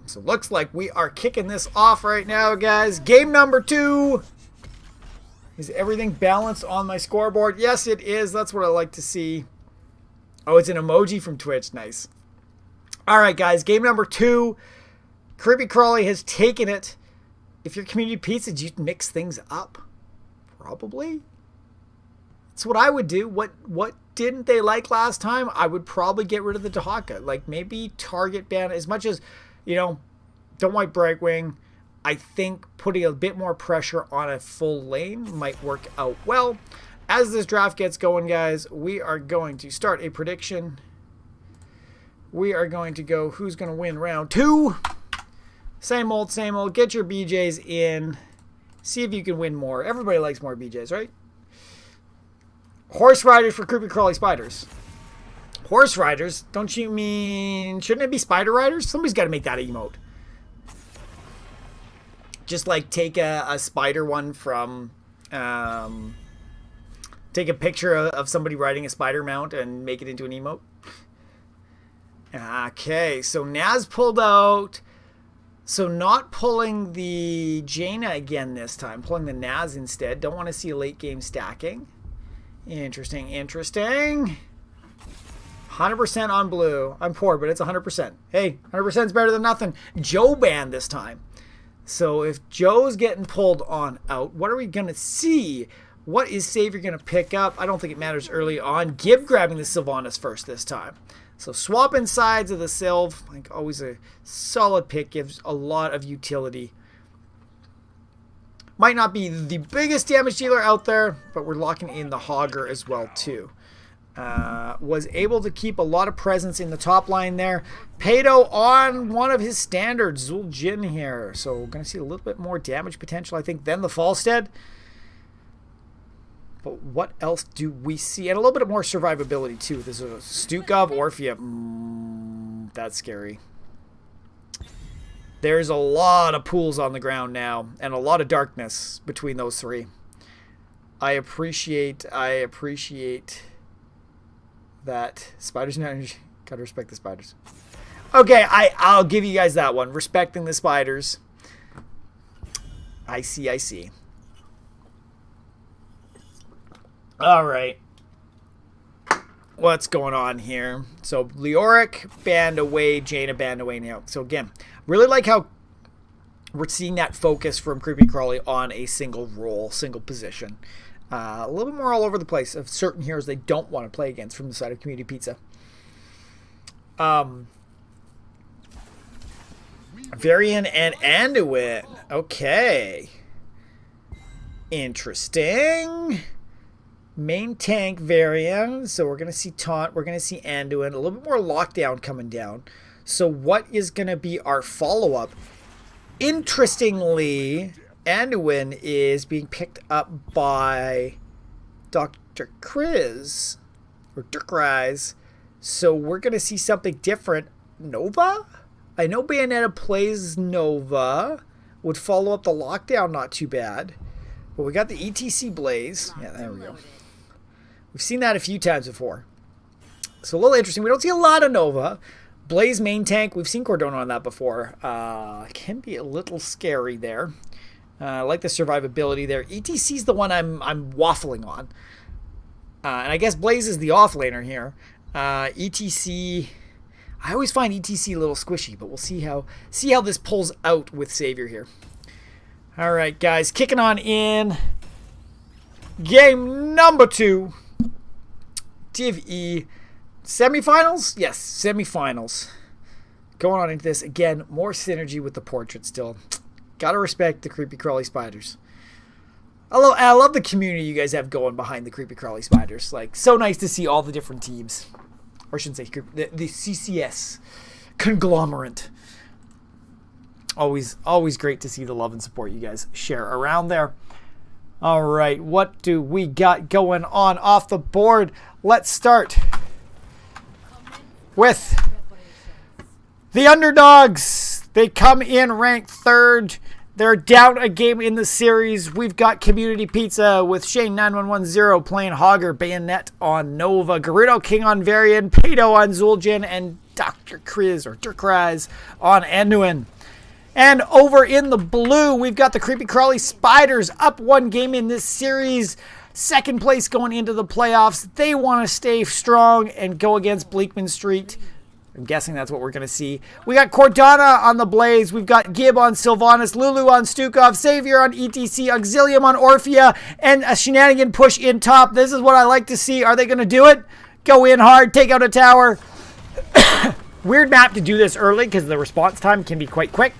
S1: So looks like we are kicking this off right now, guys. Game number 2. Is everything balanced on my scoreboard? Yes, it is. That's what I like to see. Oh, it's an emoji from Twitch. Nice. All right, guys. Game number 2. Creepy Crawly has taken it. If you're Community Pizza, did you mix things up? Probably. That's what I would do. What didn't they like last time? I would probably get rid of the Dahaka. Like maybe target ban as much as, don't want Brightwing. I think putting a bit more pressure on a full lane might work out well. As this draft gets going, guys, we are going to start a prediction. We are going to go who's going to win round 2. Same old, same old. Get your BJs in. See if you can win more. Everybody likes more BJs, right? Horse riders for Creepy Crawly spiders. Horse riders? Don't you mean... Shouldn't it be spider riders? Somebody's got to make that emote. Just like take a spider one from... take a picture of somebody riding a spider mount and make it into an emote. Okay, so Naz pulled out... So not pulling the Jaina again this time. Pulling the Naz instead. Don't want to see a late game stacking. Interesting. 100% on blue. I'm poor, but it's 100%. Hey, 100% is better than nothing. Joe banned this time. So if Joe's getting pulled on out, what are we going to see? What is Savior going to pick up? I don't think it matters early on. Gib grabbing the Sylvanas first this time. So swapping sides of the Sylv, like always a solid pick, gives a lot of utility. Might not be the biggest damage dealer out there, but we're locking in the Hogger as well too. Was able to keep a lot of presence in the top line there. Pato on one of his standards, Zul'jin here. So we're going to see a little bit more damage potential, I think, than the Falstead. But what else do we see? And a little bit more survivability too. There's a Stukov, Orphea. That's scary. There's a lot of pools on the ground now, and a lot of darkness between those three. I appreciate that. Spiders and energy. Gotta respect the spiders. Okay, I'll give you guys that one. Respecting the spiders. I see. All right. What's going on here? So Leoric banned away, Jaina banned away now. So again, really like how we're seeing that focus from Creepy Crawly on a single role, single position. A little bit more all over the place of certain heroes they don't want to play against from the side of Community Pizza. Varian and Anduin. Okay. Interesting. Main tank Varian. So we're going to see Taunt. We're going to see Anduin. A little bit more lockdown coming down. So what is going to be our follow-up? Interestingly, Anduin is being picked up by Dr. Kriz. Or Dirkrise. So we're going to see something different. Nova? I know Bayonetta plays Nova. Would follow up the lockdown not too bad. But we got the ETC Blaze. Yeah, there we go. We've seen that a few times before. So a little interesting. We don't see a lot of Nova. Blaze main tank. We've seen Cordona on that before. Can be a little scary there. I like the survivability there. ETC's the one I'm waffling on. And I guess Blaze is the offlaner here. ETC... I always find ETC a little squishy, but we'll see how this pulls out with Savior here. All right, guys, kicking on in game number 2. Div E semifinals? Yes, semifinals. Going on into this again, more synergy with the portrait still. Gotta respect the Creepy Crawly Spiders. I love the community you guys have going behind the Creepy Crawly Spiders. Like, so nice to see all the different teams. Or I shouldn't say the CCS conglomerate. Always great to see the love and support you guys share around there. All right, what do we got going on off the board? Let's start with the underdogs. They come in ranked 3rd. They're down a game in the series. We've got Community Pizza with Shane9110 playing Hogger, Bayonet on Nova, Gerudo King on Varian, Pato on Zul'jin, and Dr. Kriz or Dirkrise on Anduin. And over in the blue, we've got the Creepy Crawly Spiders up 1 game in this series. 2nd place going into the playoffs. They want to stay strong and go against Bleakman Street. I'm guessing that's what we're going to see. We got Cordana on the Blaze. We've got Gib on Sylvanas, Lulu on Stukov, Savior on ETC, Auxilium on Orphea, and a shenanigan push in top. This is what I like to see. Are they going to do it? Go in hard, take out a tower. Weird map to do this early because the response time can be quite quick.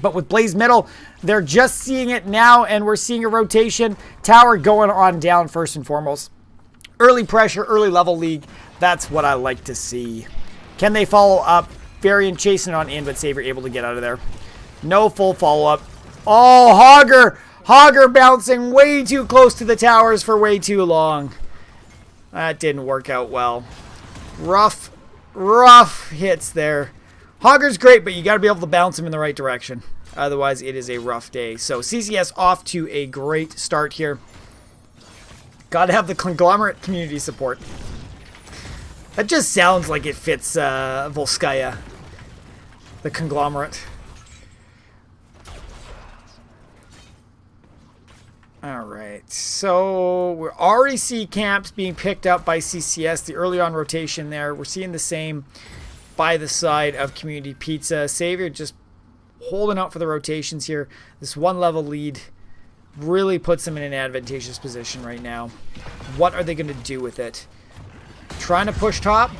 S1: But with Blaze Middle, they're just seeing it now, and we're seeing a rotation. Tower going on down first and foremost. Early pressure, early level league. That's what I like to see. Can they follow up? Varian chasing on in, but Savior able to get out of there. No full follow-up. Oh, Hogger! Hogger bouncing way too close to the towers for way too long. That didn't work out well. Rough hits there. Hogger's great, but you got to be able to bounce him in the right direction. Otherwise, it is a rough day. So CCS off to a great start here. Got to have the conglomerate community support. That just sounds like it fits Volskaya, the conglomerate. Alright, so we already see camps being picked up by CCS, the early on rotation there. We're seeing the same by the side of Community Pizza. Savior just holding out for the rotations here. This 1 level lead really puts them in an advantageous position right now. What are they going to do with it? Trying to push top.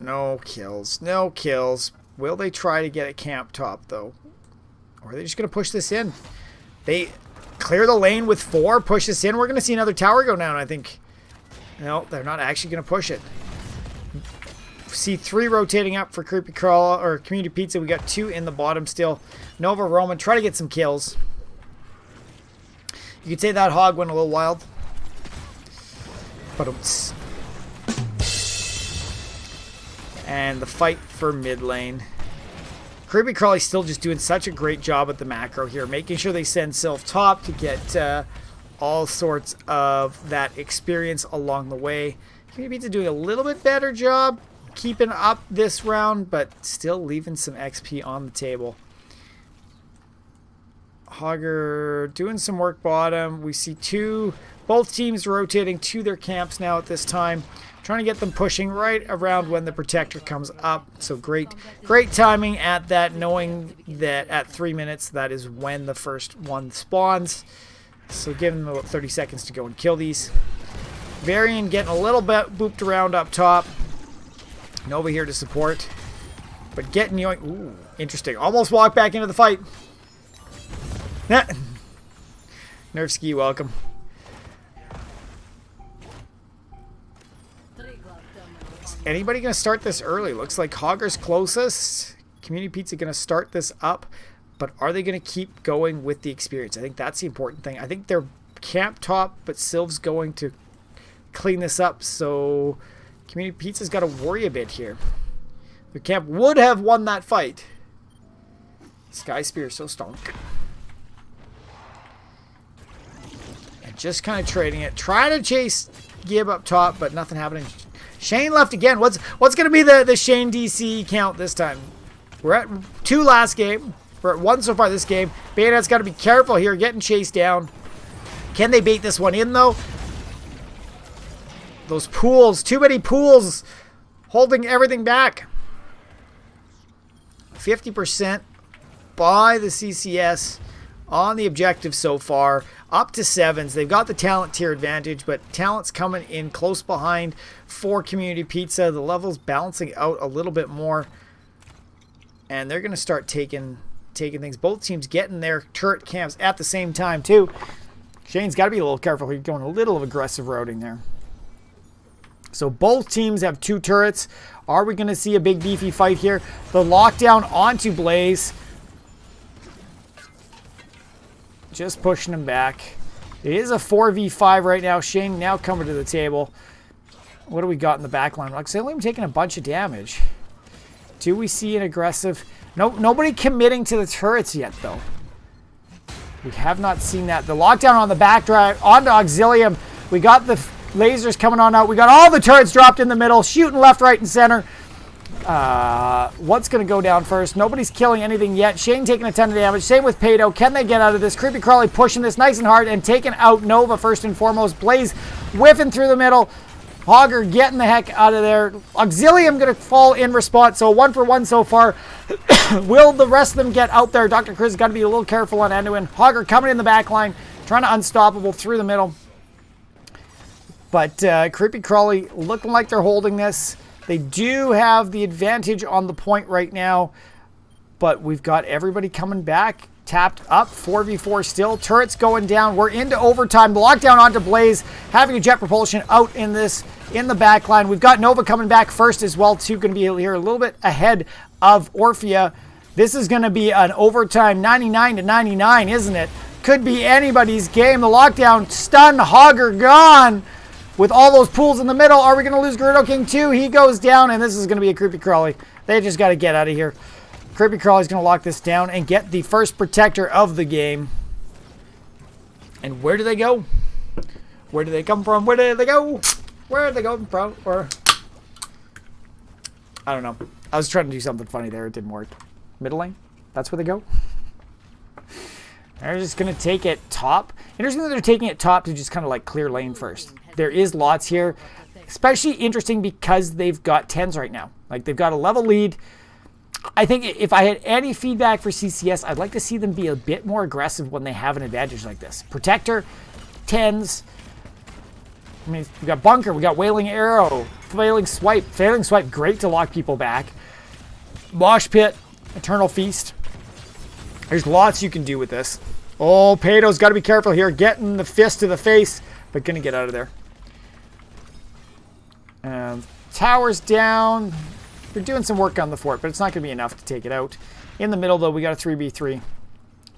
S1: No kills. No kills. Will they try to get a camp top, though? Or are they just going to push this in? They clear the lane with 4, push this in. We're going to see another tower go down, I think. No, they're not actually going to push it. See 3 rotating up for Creepy Crawl or Community Pizza. We got 2 in the bottom still. Nova Roman, try to get some kills. You could say that hog went a little wild. But it's... And the fight for mid lane. Creepy Crawly's still just doing such a great job at the macro here, making sure they send Sylph top to get all sorts of that experience along the way. Community Pizza doing a little bit better job keeping up this round, but still leaving some XP on the table. Hogger doing some work bottom. We see both teams rotating to their camps now at this time. Trying to get them pushing right around when the Protector comes up. So great timing at that, knowing that at 3 minutes, that is when the first one spawns. So giving them about 30 seconds to go and kill these. Varian getting a little bit booped around up top. Nova here to support. But getting yoink. Ooh, interesting. Almost walked back into the fight. Nerfski, welcome. Anybody going to start this early? Looks like Hogger's closest. Community Pizza going to start this up. But are they going to keep going with the experience? I think that's the important thing. I think they're camp top, but Sylph's going to clean this up. So Community Pizza's got to worry a bit here. The camp would have won that fight. Sky Spear so stonk. And just kind of trading it. Trying to chase Gib up top, but nothing happening. Shane left again. What's going to be the Shane DC count this time? We're at 2 last game. We're at 1 so far this game. Bayonet's got to be careful here, getting chased down. Can they bait this one in, though? Those pools. Too many pools holding everything back. 50% by the CCS on the objective so far. Up to 7s. They've got the talent tier advantage, but talent's coming in close behind for Community Pizza. The level's balancing out a little bit more. And they're going to start taking things. Both teams getting their turret camps at the same time, too. Shane's got to be a little careful. He's going a little of aggressive routing there. So both teams have 2 turrets. Are we going to see a big beefy fight here? The lockdown onto Blaze. Just pushing him back. It is a 4v5 right now. Shane now coming to the table. What do we got in the back line? Like, Salem taking a bunch of damage. Do we see an aggressive... Nobody committing to the turrets yet, though. We have not seen that. The lockdown on the back drive onto Auxilium. We got the lasers coming on out. We got all the turrets dropped in the middle. Shooting left, right, and center. What's going to go down first? Nobody's killing anything yet. Shane taking a ton of damage. Same with Pado. Can they get out of this? Creepy Crawly pushing this nice and hard and taking out Nova first and foremost. Blaze whiffing through the middle. Hogger getting the heck out of there. Auxilium going to fall in response. So 1 for 1 so far. Will the rest of them get out there? Dr. Chris got to be a little careful on Anduin. Hogger coming in the back line. Trying to unstoppable through the middle. But Creepy Crawly looking like they're holding this. They do have the advantage on the point right now. But we've got everybody coming back. Tapped up. 4v4 still. Turrets going down. We're into overtime. The lockdown onto Blaze. Having a jet propulsion out in the back line. We've got Nova coming back first as well, too. Going to be here a little bit ahead of Orphea. This is going to be an overtime 99-99, isn't it? Could be anybody's game. The lockdown stun. Hogger gone. With all those pools in the middle, are we going to lose Gerudo King too? He goes down, and this is going to be a Creepy Crawly. They just got to get out of here. Creepy Crawly's going to lock this down and get the first protector of the game. And where do they go? Where do they come from? Where do they go? Where are they going from? Or I don't know. I was trying to do something funny there. It didn't work. Middle lane? That's where they go? They're just going to take it top. Interesting that they're taking it top to just kind of like clear lane first. There is lots here. Especially interesting because they've got 10s right now. Like, they've got a level lead. I think if I had any feedback for CCS, I'd like to see them be a bit more aggressive when they have an advantage like this. Protector, 10s. I mean, we got Bunker, we got Wailing Arrow, Failing Swipe. Failing Swipe, great to lock people back. Mosh Pit, Eternal Feast. There's lots you can do with this. Oh, Pato's got to be careful here. Getting the fist to the face, but going to get out of there. Tower's down. They're doing some work on the fort, but it's not going to be enough to take it out. In the middle, though, we got a 3v3.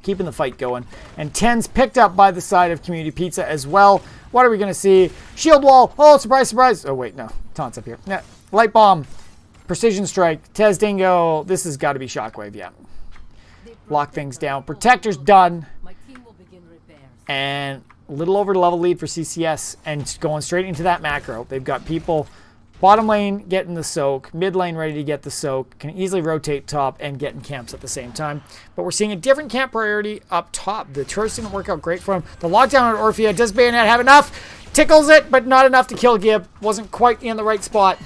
S1: Keeping the fight going. And 10's picked up by the side of Community Pizza as well. What are we going to see? Shield wall. Oh, surprise, surprise. Oh, wait, no. Taunt's up here. Yeah. Light bomb. Precision strike. Tez Dingo. This has got to be Shockwave, yeah. Lock things down. Protector's done. And a little over the level lead for CCS. And going straight into that macro. They've got people bottom lane getting the soak. Mid lane ready to get the soak. Can easily rotate top and get in camps at the same time. But we're seeing a different camp priority up top. The turrets didn't work out great for him. The lockdown on Orphea. Does Bayonet have enough? Tickles it, but not enough to kill Gib. Wasn't quite in the right spot.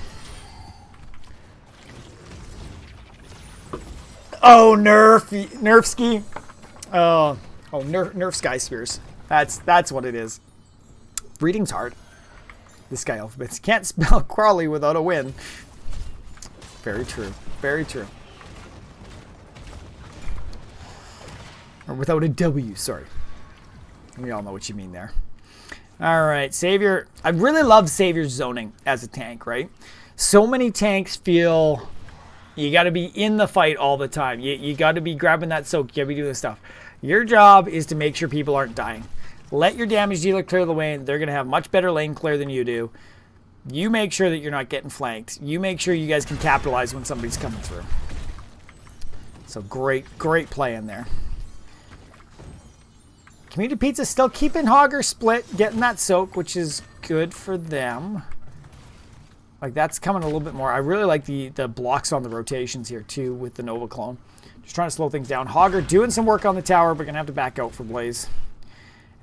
S1: Oh, Nerfski. Nerf Sky Spears. That's what it is. Reading's hard. The Sky Alphabets. Can't spell Crawley without a win. Very true. Very true. Or without a W, sorry. We all know what you mean there. Alright, Savior. I really love Savior's zoning as a tank, right? So many tanks feel you got to be in the fight all the time. You got to be grabbing that soak. You got to be doing this stuff. Your job is to make sure people aren't dying. Let your damage dealer clear the lane. They're going to have much better lane clear than you do. You make sure that you're not getting flanked. You make sure you guys can capitalize when somebody's coming through. So great play in there. Community Pizza still keeping Hogger split, getting that soak, which is good for them. Like, that's coming a little bit more. I really like the blocks on the rotations here, too, with the Nova clone. Just trying to slow things down. Hogger doing some work on the tower, but going to have to back out for Blaze.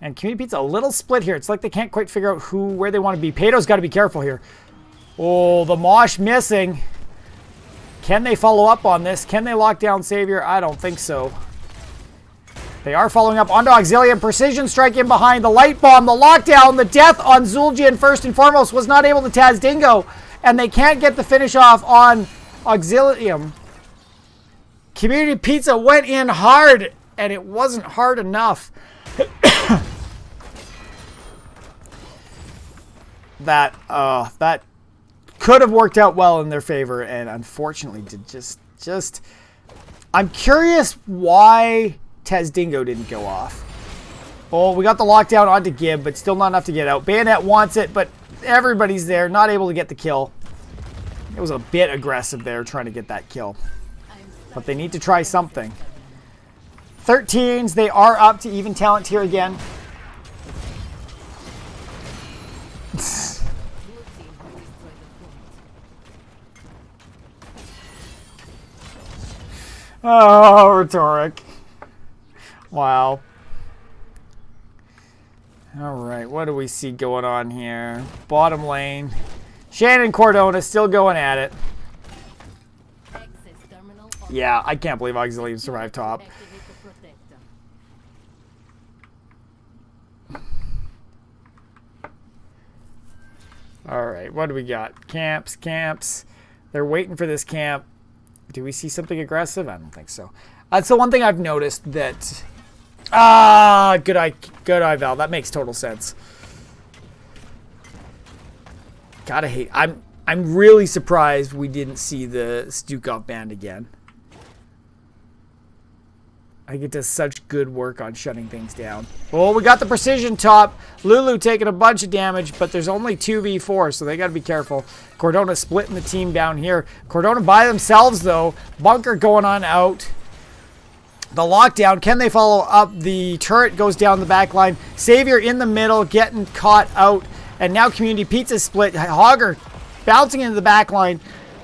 S1: And Community Pizza a little split here. It's like they can't quite figure out where they want to be. Pato's got to be careful here. Oh, the Mosh missing. Can they follow up on this? Can they lock down Savior? I don't think so. They are following up onto Auxilium. Precision strike in behind. The light bomb, the lockdown, the death on Zul'jin first and foremost was not able to Taz Dingo. And they can't get the finish off on Auxilium. Community Pizza went in hard, and it wasn't hard enough. That could have worked out well in their favor, and unfortunately did just I'm curious why Tez Dingo didn't go off. Oh, we got the lockdown onto Gib, but still not enough to get out. Bayonet wants it, but everybody's there, not able to get the kill. It was a bit aggressive there trying to get that kill. But they need to try something. 13s, they are up to even talent here again. Oh, rhetoric. Wow. Alright, what do we see going on here? Bottom lane. Shannon Cordona still going at it. Yeah, I can't believe Auxilium survived top. Alright, what do we got? Camps. They're waiting for this camp. Do we see something aggressive? I don't think so. That's the one thing I've noticed that... good eye, Val. That makes total sense. Gotta hate... I'm really surprised we didn't see the Stukov band again. I think it does such good work on shutting things down. Oh, we got the precision top. Lulu taking a bunch of damage, but there's only 2v4, so they got to be careful. Cordona splitting the team down here. Cordona by themselves, though. Bunker going on out. The lockdown. Can they follow up? The turret goes down the back line. Savior in the middle, getting caught out. And now Community Pizza split. Hogger bouncing into the back line.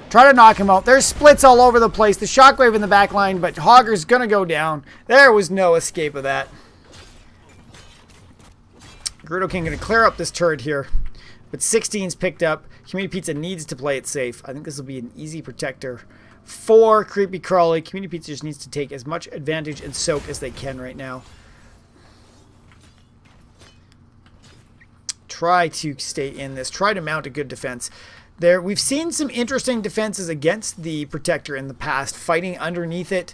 S1: Try to knock him out. There's splits all over the place. The shockwave in the back line, but Hogger's going to go down. There was no escape of that. Gerudo King going to clear up this turret here. But 16's picked up. Community Pizza needs to play it safe. I think this will be an easy protector for Creepy Crawly. Community Pizza just needs to take as much advantage and soak as they can right now. Try to stay in this. Try to mount a good defense. We've seen some interesting defenses against the Protector in the past, fighting underneath it.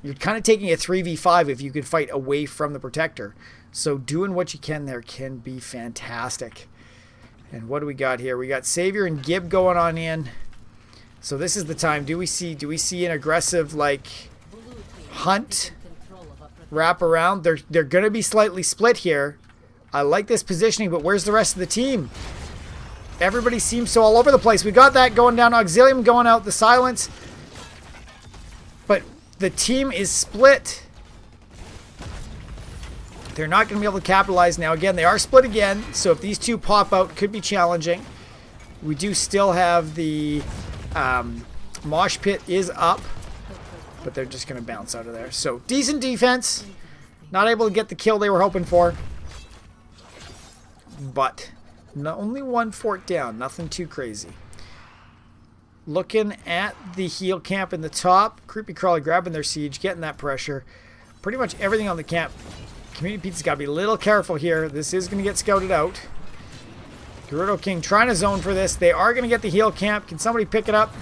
S1: You're kind of taking a 3v5 if you could fight away from the protector. So doing what you can there can be fantastic. And what do we got here? We got Savior and Gib going on in. So this is the time. Do we see an aggressive like hunt wrap around? They're going to be slightly split here. I like this positioning, but where's the rest of the team? Everybody seems so all over the place. We got that going down. Auxilium going out. The silence. But the team is split. They're not going to be able to capitalize now. Again, they are split again. So if these two pop out, could be challenging. We do still have the mosh pit is up. But they're just going to bounce out of there. So decent defense. Not able to get the kill they were hoping for. But only one fort down. Nothing too crazy. Looking at the heal camp in the top. Creepy Crawly grabbing their siege. Getting that pressure. Pretty much everything on the camp. Community Pizza's got to be a little careful here. This is going to get scouted out. Gerudo King trying to zone for this. They are going to get the heal camp. Can somebody pick it up?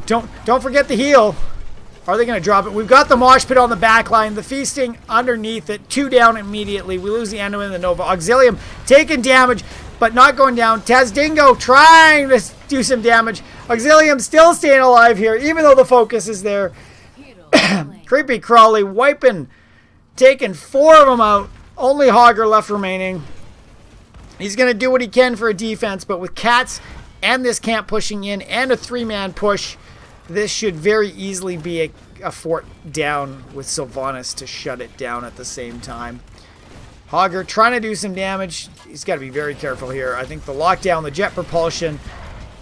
S1: Don't forget the heal. Are they going to drop it? We've got the mosh pit on the back line. The feasting underneath it. 2 down immediately. We lose the Endo and the Nova. Auxilium taking damage, but not going down. Tazdingo trying to do some damage. Auxilium still staying alive here, even though the focus is there. Creepy Crawly wiping, taking 4 of them out. Only Hogger left remaining. He's going to do what he can for a defense, but with Cats and this camp pushing in and a 3-man push, this should very easily be a fort down with Sylvanas to shut it down at the same time. Hogger trying to do some damage. He's got to be very careful here. I think the lockdown, the jet propulsion,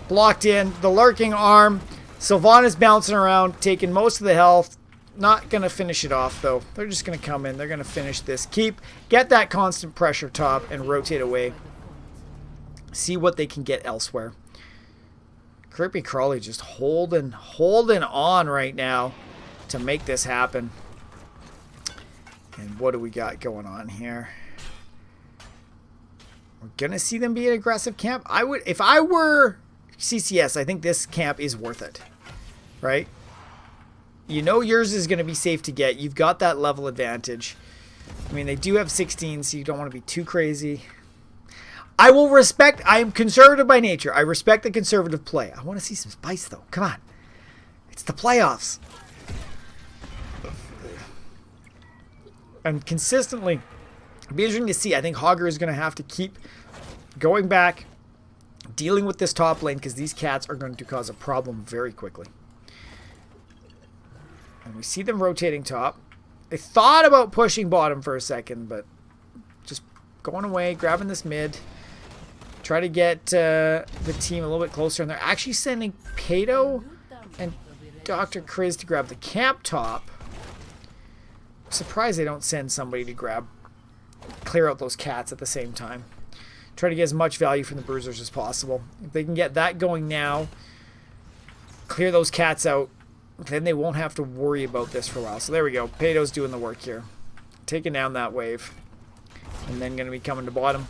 S1: blocked in. The lurking arm. Sylvanas bouncing around, taking most of the health. Not going to finish it off, though. They're just going to come in. They're going to finish this. Get that constant pressure top and rotate away. See what they can get elsewhere. Creepy Crawly just holding on right now to make this happen. And what do we got going on here? We're gonna see them be an aggressive camp. If I were CCS, I think this camp is worth it, right? You know yours is gonna be safe to get. You've got that level advantage. I mean, they do have 16, so you don't want to be too crazy. I will respect. I am conservative by nature. I respect the conservative play. I want to see some spice, though. Come on. It's the playoffs. And consistently, it'll be interesting to see. I think Hogger is going to have to keep going back, dealing with this top lane, because these Cats are going to cause a problem very quickly. And we see them rotating top. They thought about pushing bottom for a second, but just going away, grabbing this mid. Try to get the team a little bit closer. And they're actually sending Pato and Dr. Kriz to grab the camp top. I'm surprised they don't send somebody to clear out those Cats at the same time. Try to get as much value from the Bruisers as possible. If they can get that going now, clear those Cats out, then they won't have to worry about this for a while. So there we go. Pato's doing the work here. Taking down that wave. And then going to be coming to bottom.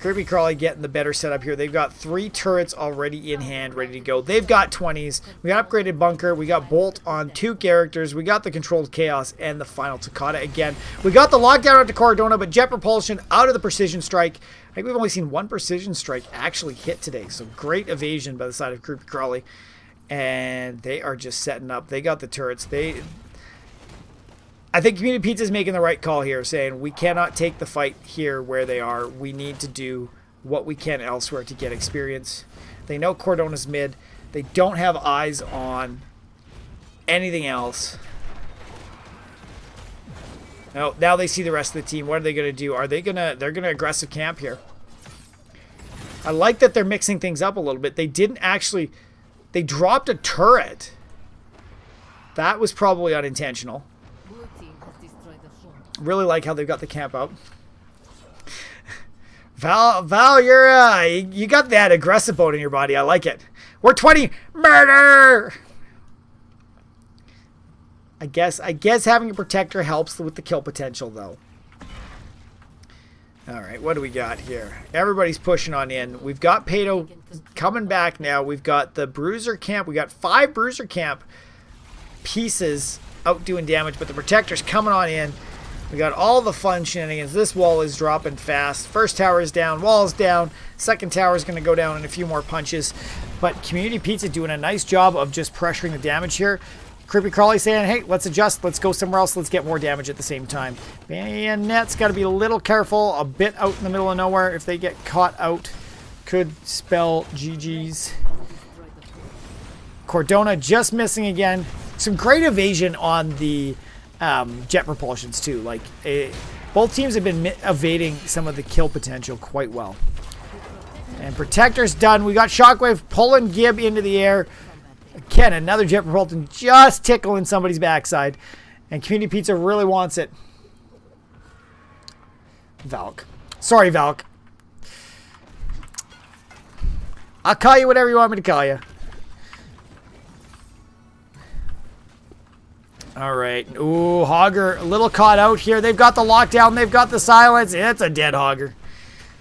S1: Creepy Crawly getting the better setup here. They've got 3 turrets already in hand, ready to go. They've got 20s. We got upgraded bunker. We got bolt on 2 characters. We got the controlled chaos and the final Takata again. We got the lockdown at the Cordona, but jet propulsion out of the precision strike. I think we've only seen 1 precision strike actually hit today. So great evasion by the side of Creepy Crawly. And they are just setting up. They got the turrets. I think Community Pizza is making the right call here, saying we cannot take the fight here where they are. We need to do what we can elsewhere to get experience. They know Cordona's mid. They don't have eyes on anything else. Now they see the rest of the team. What are they going to do? They're going to aggressive camp here. I like that they're mixing things up a little bit. They dropped a turret. That was probably unintentional. Really like how they've got the camp out. Val, you got that aggressive boat in your body. I like it. We're 20. Murder! I guess having a protector helps with the kill potential, though. Alright, what do we got here? Everybody's pushing on in. We've got Pato coming back now. We've got the Bruiser camp. We got 5 Bruiser camp pieces out doing damage, but the Protector's coming on in. We got all the fun shenanigans. This wall is dropping fast. First tower is down, wall is down. Second tower is going to go down in a few more punches. But Community Pizza doing a nice job of just pressuring the damage here. Creepy Crawly saying, hey, let's adjust. Let's go somewhere else. Let's get more damage at the same time. Bayonet's got to be a little careful. A bit out in the middle of nowhere. If they get caught out, could spell GG's. Cordona just missing again. Some great evasion on the jet propulsions too. Like both teams have been evading some of the kill potential quite well. And Protector's done. We got Shockwave pulling Gib into the air. Again, another jet propulsion just tickling somebody's backside. And Community Pizza really wants it. Valk. Sorry, Valk. I'll call you whatever you want me to call you. All right. Ooh, Hogger a little caught out here. They've got the lockdown. They've got the silence. It's a dead Hogger.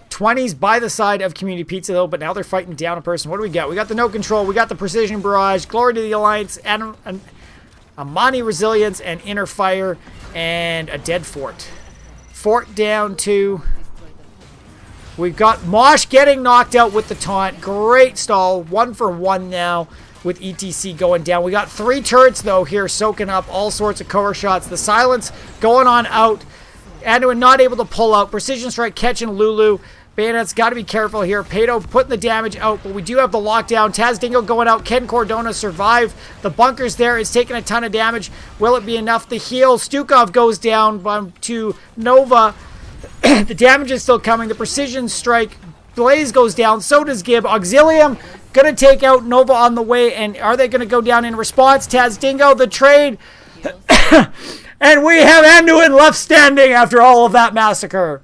S1: 20s by the side of Community Pizza, though, but now they're fighting down a person. What do we got? We got the no control. We got the precision barrage. Glory to the Alliance. And Amani Resilience and Inner Fire. And a dead fort. Fort down to... We've got Mosh getting knocked out with the taunt. Great stall. 1 for 1 now with ETC going down. We got 3 turrets, though, here soaking up all sorts of cover shots. The silence going on out. Anduin not able to pull out. Precision Strike catching Lulu. Bayonet's got to be careful here. Pato putting the damage out, but we do have the lockdown. Taz Dingo going out. Ken Cordona survive. The bunker's there. It's taking a ton of damage. Will it be enough to heal? Stukov goes down to Nova. The damage is still coming. The Precision Strike. Blaze goes down. So does Gib. Auxilium going to take out Nova on the way. And are they going to go down in response? Taz Dingo, the trade. And we have Anduin left standing after all of that massacre.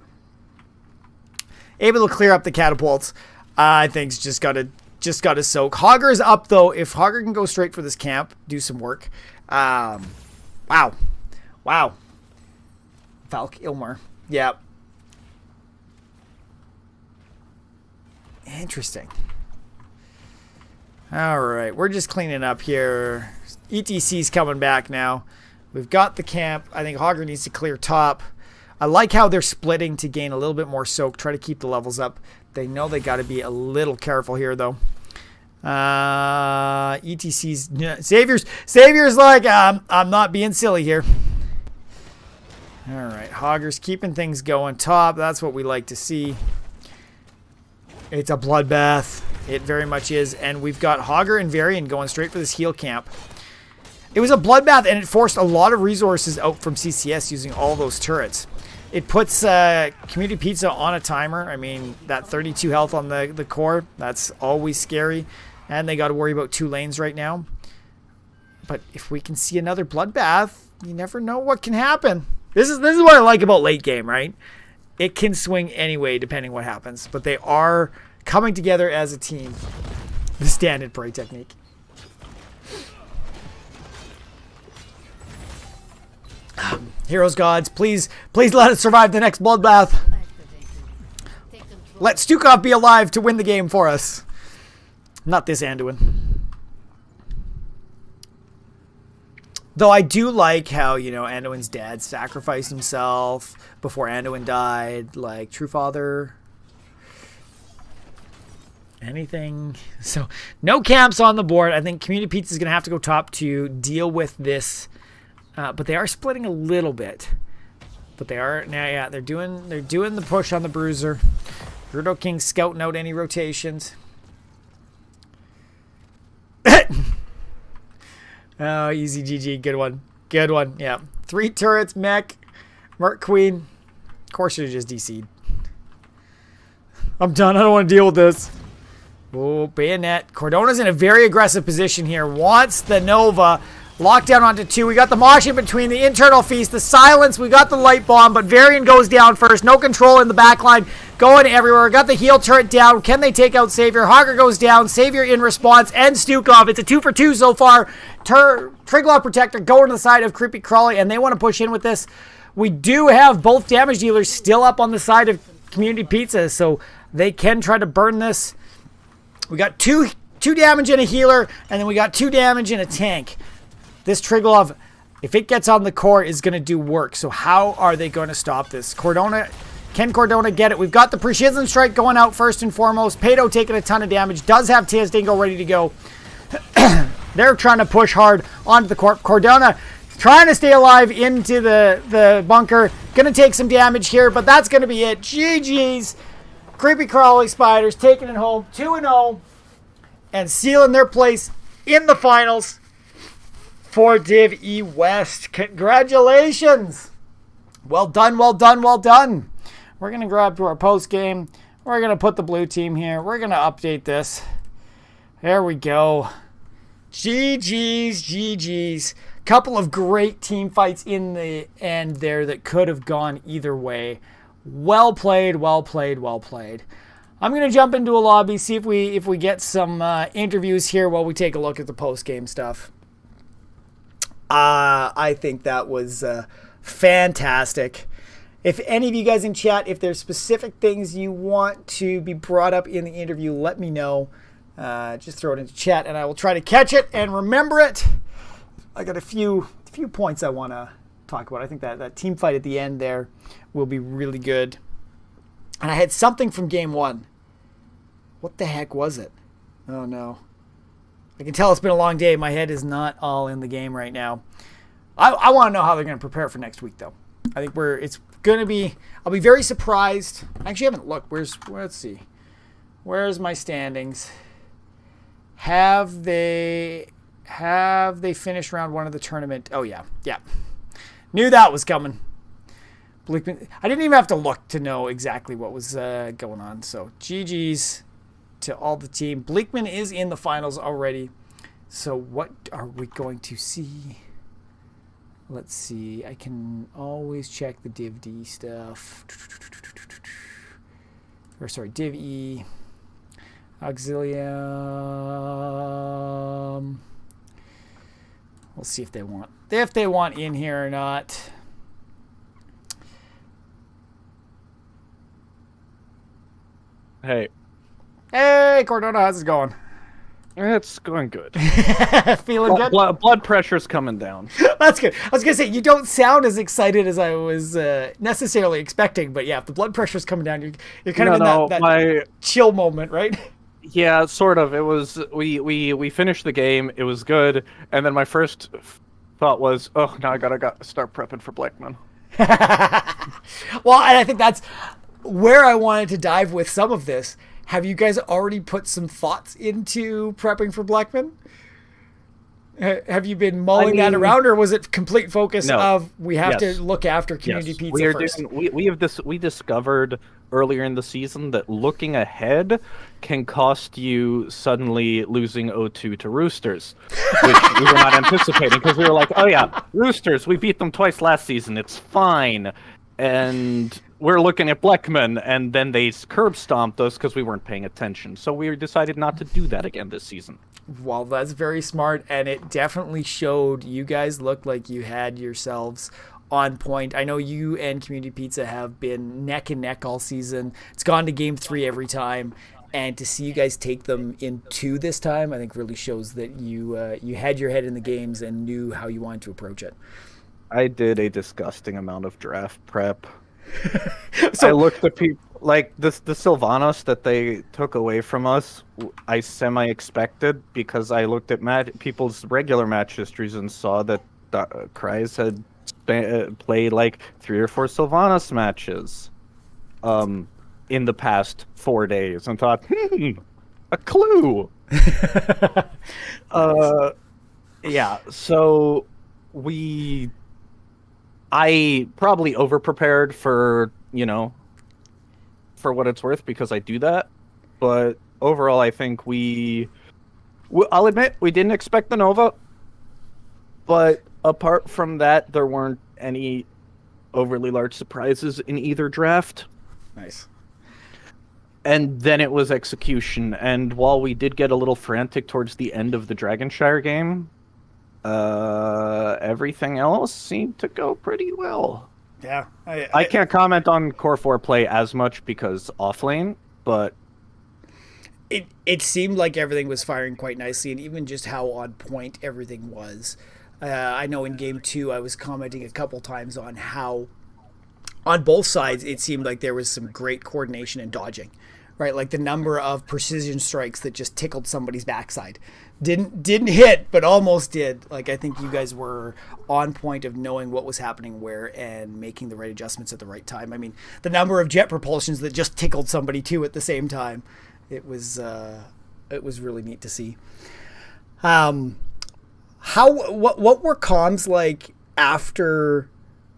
S1: Able to clear up the catapults. I think just gotta soak. Hogger's up though. If Hogger can go straight for this camp, do some work. Wow. Valk Ilmar. Yeah. Interesting. All right, we're just cleaning up here. ETC's coming back now. We've got the camp. I think Hogger needs to clear top. I like how they're splitting to gain a little bit more soak. Try to keep the levels up. They know they got to be a little careful here, though. ETC's... Savior's like, I'm not being silly here. All right, Hogger's keeping things going top. That's what we like to see. It's a bloodbath. It very much is. And we've got Hogger and Varian going straight for this heal camp. It was a bloodbath, and it forced a lot of resources out from CCS using all those turrets. It puts Community Pizza on a timer. I mean, that 32 health on the core, that's always scary. And they got to worry about 2 lanes right now. But if we can see another bloodbath, you never know what can happen. This is what I like about late game, right? It can swing anyway depending what happens. But they are coming together as a team. The stand and pray technique. Heroes, gods, please let us survive the next bloodbath. Let Stukov be alive to win the game for us. Not this Anduin. Though I do like how, Anduin's dad sacrificed himself before Anduin died. Like, True Father. Anything. So, no camps on the board. I think Community Pizza is going to have to go top to deal with this. But they are splitting a little bit. But they are now, yeah, they're doing the push on the Bruiser. Rudo King scouting out any rotations. Oh, easy GG, good one. Good one, yeah. 3 turrets, mech, Merc Queen. Of course should have just DC'd. I'm done, I don't want to deal with this. Oh, Bayonet. Cordona's in a very aggressive position here. Wants the Nova. Lockdown onto 2. We got the mosh in between, the internal feast, the silence. We got the light bomb, but Varian goes down first. No control in the back line. Going everywhere. Got the heal turret down. Can they take out Savior? Hogger goes down. Savior in response. And Stukov. It's a 2 for 2 so far. Triglav Protector going to the side of Creepy Crawly, and they want to push in with this. We do have both damage dealers still up on the side of Community Pizza, so they can try to burn this. We got two damage in a healer, and then we got 2 damage in a tank. this Triglav, if it gets on the core, is going to do work. So how are they going to stop this? Can Cordona get it? We've got the Precision Strike going out first and foremost. Pato taking a ton of damage. Does have Tiaz Dingo ready to go. They're trying to push hard onto the corp. Cordona trying to stay alive into the bunker. Going to take some damage here, but that's going to be it. GG's. Creepy Crawly Spiders taking it home 2-0 and sealing their place in the finals for Div E West. Congratulations. Well done, well done, well done. We're going to grab to our post game. We're going to put the blue team here. We're going to update this. There we go. GG's, GG's. Couple of great team fights in the end there that could have gone either way. Well played, well played, well played. I'm going to jump into a lobby, see if we get some interviews here while we take a look at the post-game stuff. I think that was fantastic. If any of you guys in chat, if there's specific things you want to be brought up in the interview, let me know. Just throw it into chat, and I will try to catch it and remember it. I got a few points I want to talk about. I think that team fight at the end there will be really good. And I had something from game 1. What the heck was it? Oh, no. I can tell it's been a long day. My head is not all in the game right now. I want to know how they're going to prepare for next week, though. I think it's going to be... I'll be very surprised. I actually haven't looked. Let's see. Where's my standings? Have they finished round 1 of the tournament? Oh, yeah. Yeah. Knew that was coming. Bleakman, I didn't even have to look to know exactly what was going on. So, GG's to all the team. Bleakman is in the finals already. So, what are we going to see? Let's see. I can always check the Div D stuff. Or, sorry, Div E. Auxilium. We'll see if they want in here or not.
S3: Hey,
S1: Cordona, how's it going?
S3: it's going good.
S1: Feeling good?
S3: Blood pressure's coming down.
S1: That's good. I was going to say, you don't sound as excited as I was necessarily expecting, but yeah, if the blood pressure's coming down, you're kind of in that chill moment, right?
S3: Yeah, sort of. It was we finished the game. It was good, and then my first thought was, oh, now I gotta start prepping for Blackman.
S1: Well, and I think that's where I wanted to dive with some of this. Have you guys already put some thoughts into prepping for Blackman? Have you been mulling that around, or was it complete focus of we have to look after community pizza first?
S3: We discovered earlier in the season that looking ahead can cost you suddenly losing 0-2 to Roosters, which we were not anticipating, because we were like, oh yeah, Roosters, we beat them twice last season, it's fine. And we're looking at Blackman, and then they curb stomped us because we weren't paying attention. So we decided not to do that again this season.
S1: Well, that's very smart, and it definitely showed. You guys looked like you had yourselves on point. I know you and Community Pizza have been neck and neck all season. It's gone to game 3 every time, and to see you guys take them in 2 this time, I think really shows that you had your head in the games and knew how you wanted to approach it.
S3: I did a disgusting amount of draft prep. So I looked at people like the Sylvanas that they took away from us. I semi-expected, because I looked at people's regular match histories and saw that Kryze had played like 3 or 4 Sylvanas matches in the past 4 days, and thought, a clue. Yeah, so I probably overprepared for what it's worth, because I do that. But overall, I think I'll admit, we didn't expect the Nova. But apart from that, there weren't any overly large surprises in either draft.
S1: Nice.
S3: And then it was execution. And while we did get a little frantic towards the end of the Dragonshire game, everything else seemed to go pretty well.
S1: Yeah.
S3: I can't comment on Core 4 play as much because offlane, but
S1: it seemed like everything was firing quite nicely, and even just how on point everything was. I know in game 2 I was commenting a couple times on how on both sides it seemed like there was some great coordination and dodging, right? Like the number of precision strikes that just tickled somebody's backside. Didn't hit, but almost did. Like I think you guys were on point of knowing what was happening where and making the right adjustments at the right time. I mean, the number of jet propulsions that just tickled somebody too at the same time. It was really neat to see. What were comms like after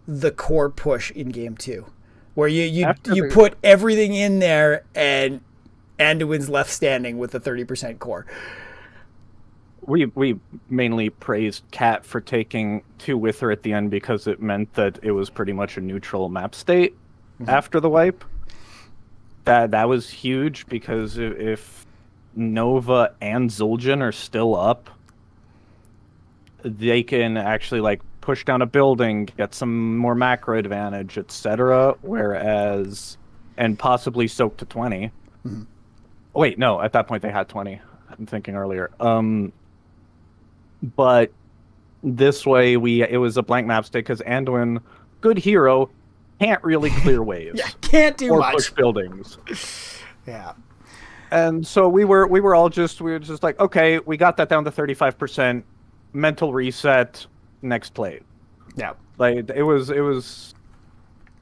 S1: the core push in game 2, where you put everything in there and Anduin's left standing with the 30% core?
S3: We mainly praised Kat for taking 2 with her at the end because it meant that it was pretty much a neutral map state after the wipe. That was huge because if Nova and Zul'jin are still up, they can actually like push down a building, get some more macro advantage, etc. Whereas, and possibly soak to 20.
S1: Mm-hmm.
S3: Wait, no, at that point they had 20. I'm thinking earlier. But this way it was a blank map state because Anduin, good hero, can't really clear waves.
S1: Yeah, can't do
S3: or
S1: much.
S3: Push buildings.
S1: Yeah.
S3: And so we were just like, okay, we got that down to 35%. Mental reset. Next play.
S1: Yeah.
S3: Like it was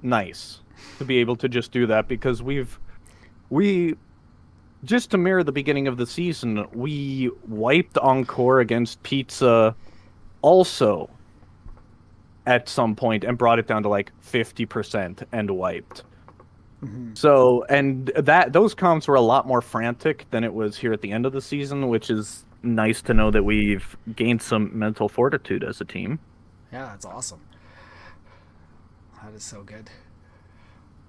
S3: nice to be able to just do that because we just to mirror the beginning of the season, we wiped Encore against Pizza also at some point and brought it down to like 50% and wiped.
S1: Mm-hmm.
S3: So, and those comps were a lot more frantic than it was here at the end of the season, which is nice to know that we've gained some mental fortitude as a team.
S1: Yeah, that's awesome. That is so good.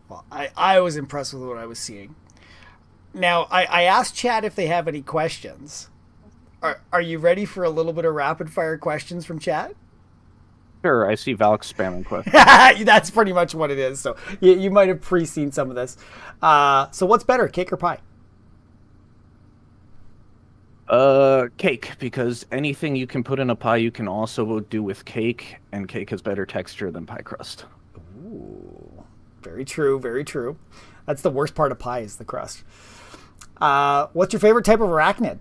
S1: Well, I was impressed with what I was seeing. Now, I asked chat if they have any questions. Are you ready for a little bit of rapid fire questions from chat?
S3: Sure, I see Valk spamming questions.
S1: That's pretty much what it is. So you might have pre-seen some of this. So what's better, cake or pie?
S3: Cake, because anything you can put in a pie, you can also do with cake, and cake has better texture than pie crust.
S1: Ooh, very true, very true. That's the worst part of pie is the crust. What's your favorite type of arachnid?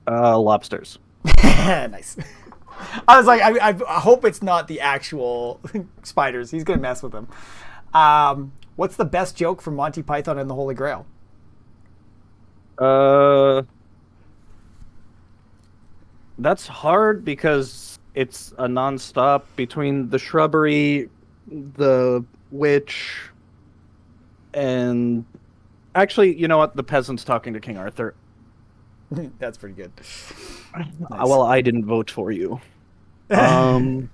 S3: Lobsters.
S1: Nice. I was like, I hope it's not the actual spiders. He's gonna mess with them. What's the best joke from Monty Python and the Holy Grail?
S3: That's hard because it's a non-stop between the shrubbery, the witch, and actually, you know what? The peasants talking to King Arthur.
S1: That's pretty good.
S3: Nice. Well, I didn't vote for you.
S1: And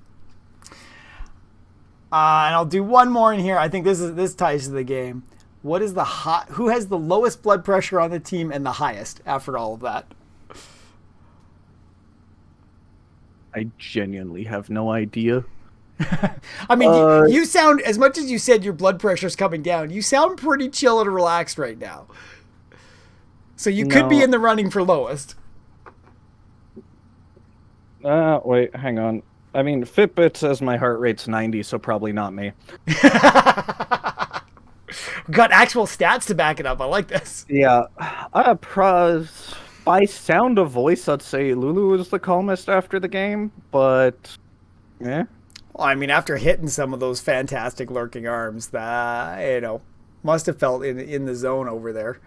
S1: I'll do one more in here. I think this ties to the game. What is who has the lowest blood pressure on the team and the highest after all of that?
S3: I genuinely have no idea.
S1: I mean, you sound, as much as you said your blood pressure's coming down, you sound pretty chill and relaxed right now. So you could be in the running for lowest.
S3: Wait, hang on. I mean, Fitbit says my heart rate's 90, so probably not me.
S1: Got actual stats to back it up. I like this.
S3: Yeah. By sound of voice, I'd say Lulu was the calmest after the game, but yeah.
S1: Well, I mean, after hitting some of those fantastic lurking arms, that must have felt in the zone over there.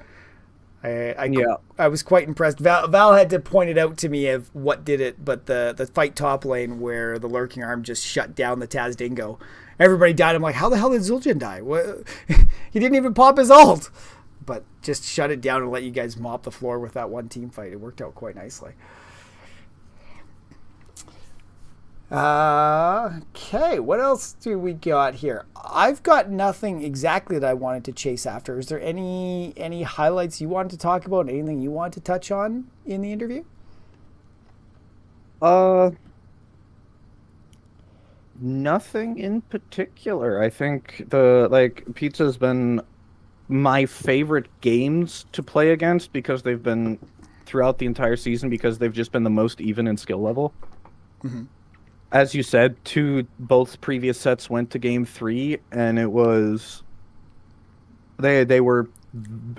S1: I was quite impressed. Val had to point it out to me of what did it, but the fight top lane where the lurking arm just shut down the Taz Dingo. Everybody died. I'm like, how the hell did Zul'jin die? What? He didn't even pop his ult, but just shut it down and let you guys mop the floor with that one team fight. It worked out quite nicely. Okay, what else do we got here? I've got nothing exactly that I wanted to chase after. Is there any highlights you wanted to talk about? Anything you wanted to touch on in the interview?
S3: Nothing in particular. I think Pizza's been my favorite games to play against because they've been throughout the entire season because they've just been the most even in skill level. As you said, both previous sets went to game 3, and it was they were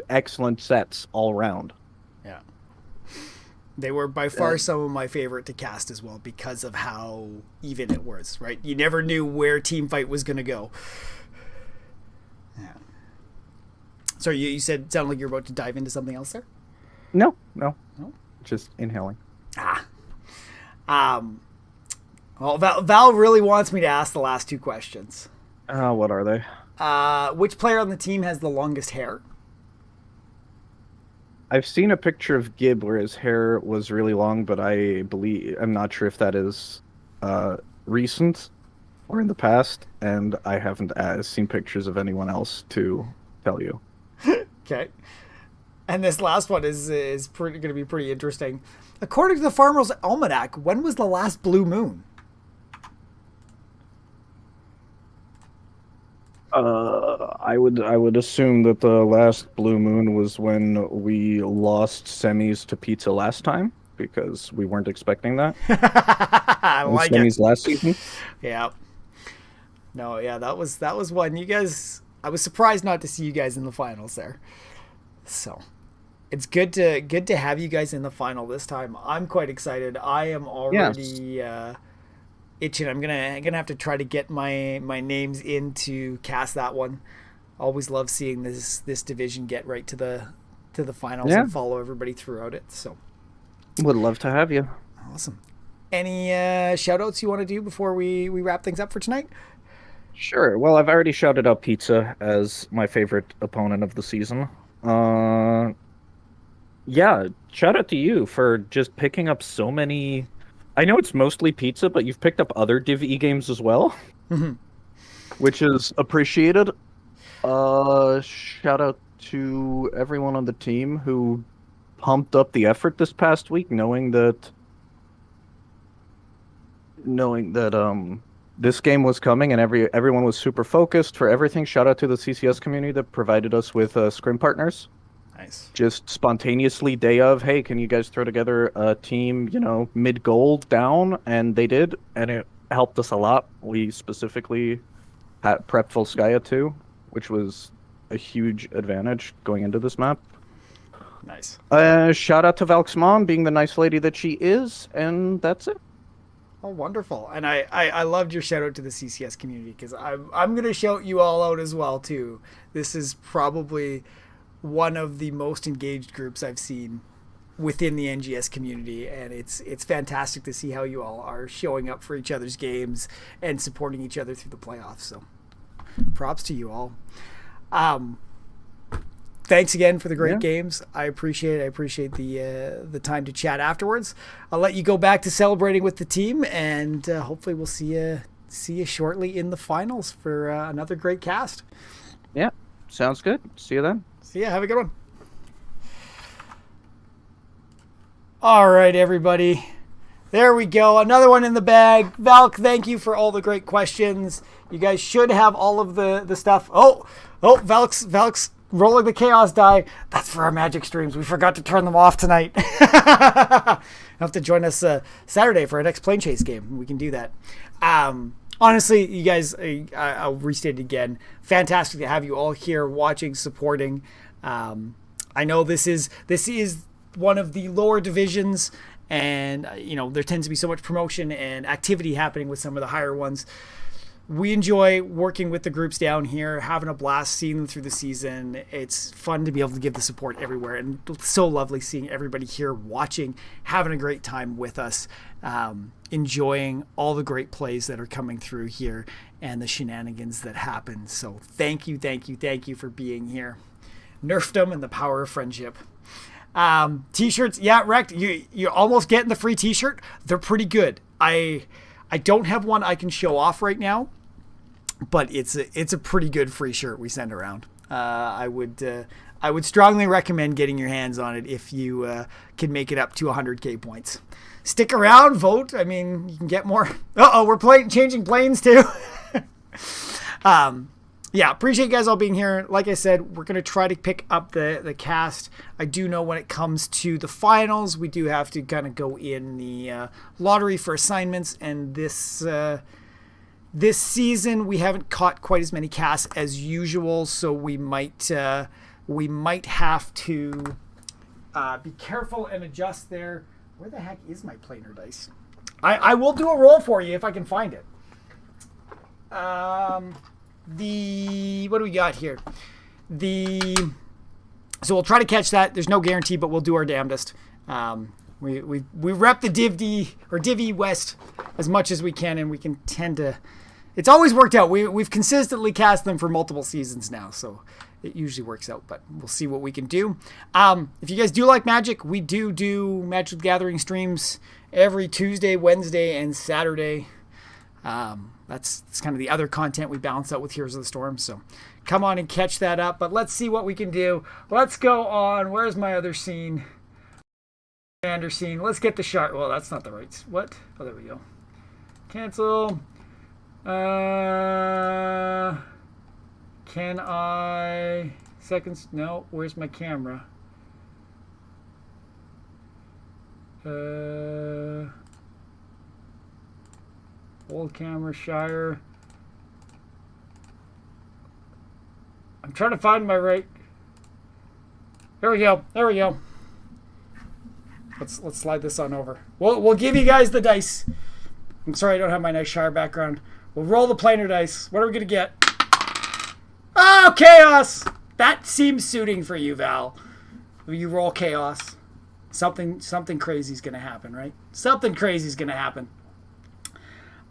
S3: excellent sets all around.
S1: Yeah. They were by far some of my favorite to cast as well because of how even it was, right? You never knew where team fight was going to go. Yeah. So you said it sounded like you're about to dive into something else there?
S3: No.
S1: No?
S3: Just inhaling.
S1: Well, Val really wants me to ask the last 2 questions.
S3: What are they?
S1: Which player on the team has the longest hair?
S3: I've seen a picture of Gib where his hair was really long, but I'm not sure if that is recent or in the past, and I haven't seen pictures of anyone else to tell you.
S1: Okay. And this last one is going to be pretty interesting. According to the Farmer's Almanac, when was the last blue moon?
S3: I would assume that the last blue moon was when we lost semis to Pizza last time, because we weren't expecting that.
S1: I like
S3: semis
S1: it.
S3: Last season.
S1: Yeah. No, yeah, that was one. You guys, I was surprised not to see you guys in the finals there. So, it's good to have you guys in the final this time. I'm quite excited. I am already itching. I'm gonna have to try to get my names in to cast that one. Always love seeing this division get right to the finals and follow everybody throughout it. So,
S3: would love to have you.
S1: Awesome. Any shout outs you want to do before we wrap things up for tonight?
S3: Sure. Well, I've already shouted out Pizza as my favorite opponent of the season. Yeah, shout out to you for just picking up so many. I know it's mostly Pizza, but you've picked up other Div E games as well, which is appreciated. Shout out to everyone on the team who pumped up the effort this past week, knowing that this game was coming and everyone was super focused for everything. Shout out to the CCS community that provided us with scrim partners.
S1: Nice.
S3: Just spontaneously day of, hey, can you guys throw together a team, mid-gold down? And they did, and it helped us a lot. We specifically had prepped Volskaya too, which was a huge advantage going into this map.
S1: Nice.
S3: Shout out to Valk's mom being the nice lady that she is, and that's it.
S1: Oh, wonderful. And I loved your shout out to the CCS community, because I'm going to shout you all out as well too. This is probably one of the most engaged groups I've seen within the NGS community, and it's fantastic to see how you all are showing up for each other's games and supporting each other through the playoffs. So props to you all. Thanks again for the great games. I appreciate it. I appreciate the time to chat afterwards. I'll let you go back to celebrating with the team, and hopefully we'll see you shortly in the finals for another great cast.
S3: Yeah, sounds good. See you then.
S1: See ya. Have a good one. All right, everybody. There we go. Another one in the bag. Valk, thank you for all the great questions. You guys should have all of the stuff. Oh, Valk's rolling the chaos die. That's for our Magic streams. We forgot to turn them off tonight. You have to join us Saturday for our next plane chase game. We can do that. Honestly, you guys, I'll restate it again. Fantastic to have you all here watching, supporting. I know this is one of the lower divisions, and there tends to be so much promotion and activity happening with some of the higher ones. We enjoy working with the groups down here, having a blast, seeing them through the season. It's fun to be able to give the support everywhere, and it's so lovely seeing everybody here watching, having a great time with us, enjoying all the great plays that are coming through here and the shenanigans that happen. So thank you for being here. Nerfdom and the power of friendship. T-shirts, yeah, Rect, you're almost getting the free t-shirt. They're pretty good. I don't have one I can show off right now, but it's a pretty good free shirt we send around. I would strongly recommend getting your hands on it if you can make it up to 100k points. Stick around, vote. I mean, you can get more. We're changing planes too. yeah, appreciate you guys all being here. Like I said, we're going to try to pick up the cast. I do know when it comes to the finals, we do have to kind of go in the lottery for assignments. And this season, we haven't caught quite as many casts as usual, so we might have to be careful and adjust there. Where the heck is my planar dice? I will do a roll for you if I can find it. What do we got here? So we'll try to catch that. There's no guarantee, but we'll do our damnedest. We rep the Divi West as much as we can, and we can tend to. It's always worked out. We've consistently cast them for multiple seasons now, so it usually works out. But we'll see what we can do. If you guys do like Magic, we do Magic the Gathering streams every Tuesday, Wednesday, and Saturday. That's kind of the other content we balance out with Heroes of the Storm. So come on and catch that up. But let's see what we can do. Let's go on. Where's my other scene? Commander scene. Let's get the shard. Well, that's not the right. What? Oh, there we go. Cancel. Can I... Seconds? No. Where's my camera? Old camera, Shire. I'm trying to find my right. There we go. There we go. Let's slide this on over. We'll give you guys the dice. I'm sorry I don't have my nice Shire background. We'll roll the planar dice. What are we gonna get? Oh, chaos! That seems suiting for you, Val. You roll chaos. Something crazy is gonna happen, right? Something crazy is gonna happen.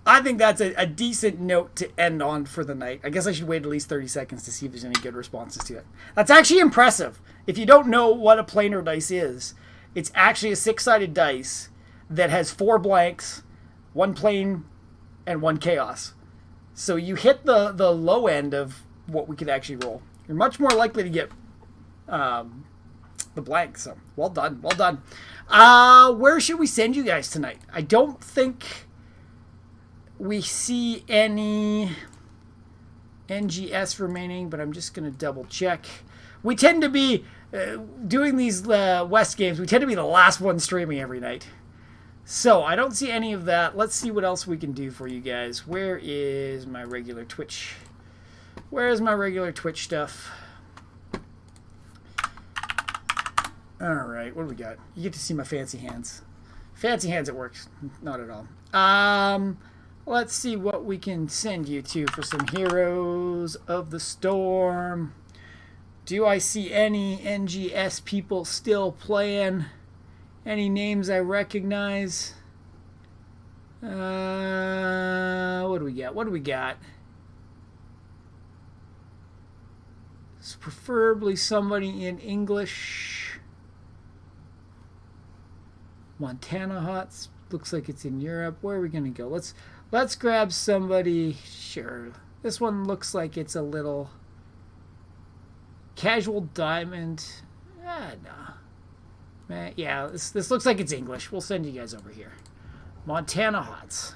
S1: I think that's a decent note to end on for the night. I guess I should wait at least 30 seconds to see if there's any good responses to it. That's actually impressive. If you don't know what a planar dice is, it's actually a 6-sided dice that has 4 blanks, 1 plain, and 1 chaos. So you hit the low end of what we could actually roll. You're much more likely to get the blank. So well done. Well done. Where should we send you guys tonight? I don't think we see any NGS remaining, but I'm just going to double check. We tend to be doing these West games. We tend to be the last one streaming every night. So I don't see any of that. Let's see what else we can do for you guys. Where is my regular Twitch? Where is my regular Twitch stuff? All right, what do we got? You get to see my fancy hands. Fancy hands, it works. Not at all. Let's see what we can send you to for some Heroes of the Storm. Do I see any NGS people still playing? Any names I recognize? What do we got? What do we got? It's preferably somebody in English. Montana Hots. Looks like it's in Europe. Where are we going to go? Let's grab somebody. Sure. This one looks like it's a little casual diamond. No. Yeah, this looks like it's English. We'll send you guys over here. Montana Hots.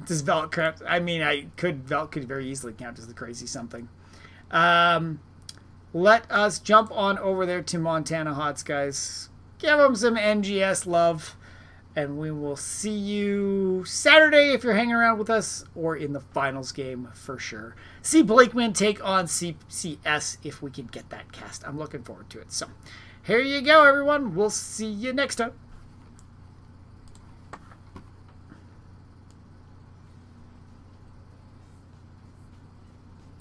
S1: Does Velt count? I mean, Velt could very easily count as the crazy something. Let us jump on over there to Montana Hots, guys. Give them some NGS love. And we will see you Saturday if you're hanging around with us, or in the finals game for sure. See Blakeman take on CCS if we can get that cast. I'm looking forward to it. So here you go, everyone. We'll see you next time.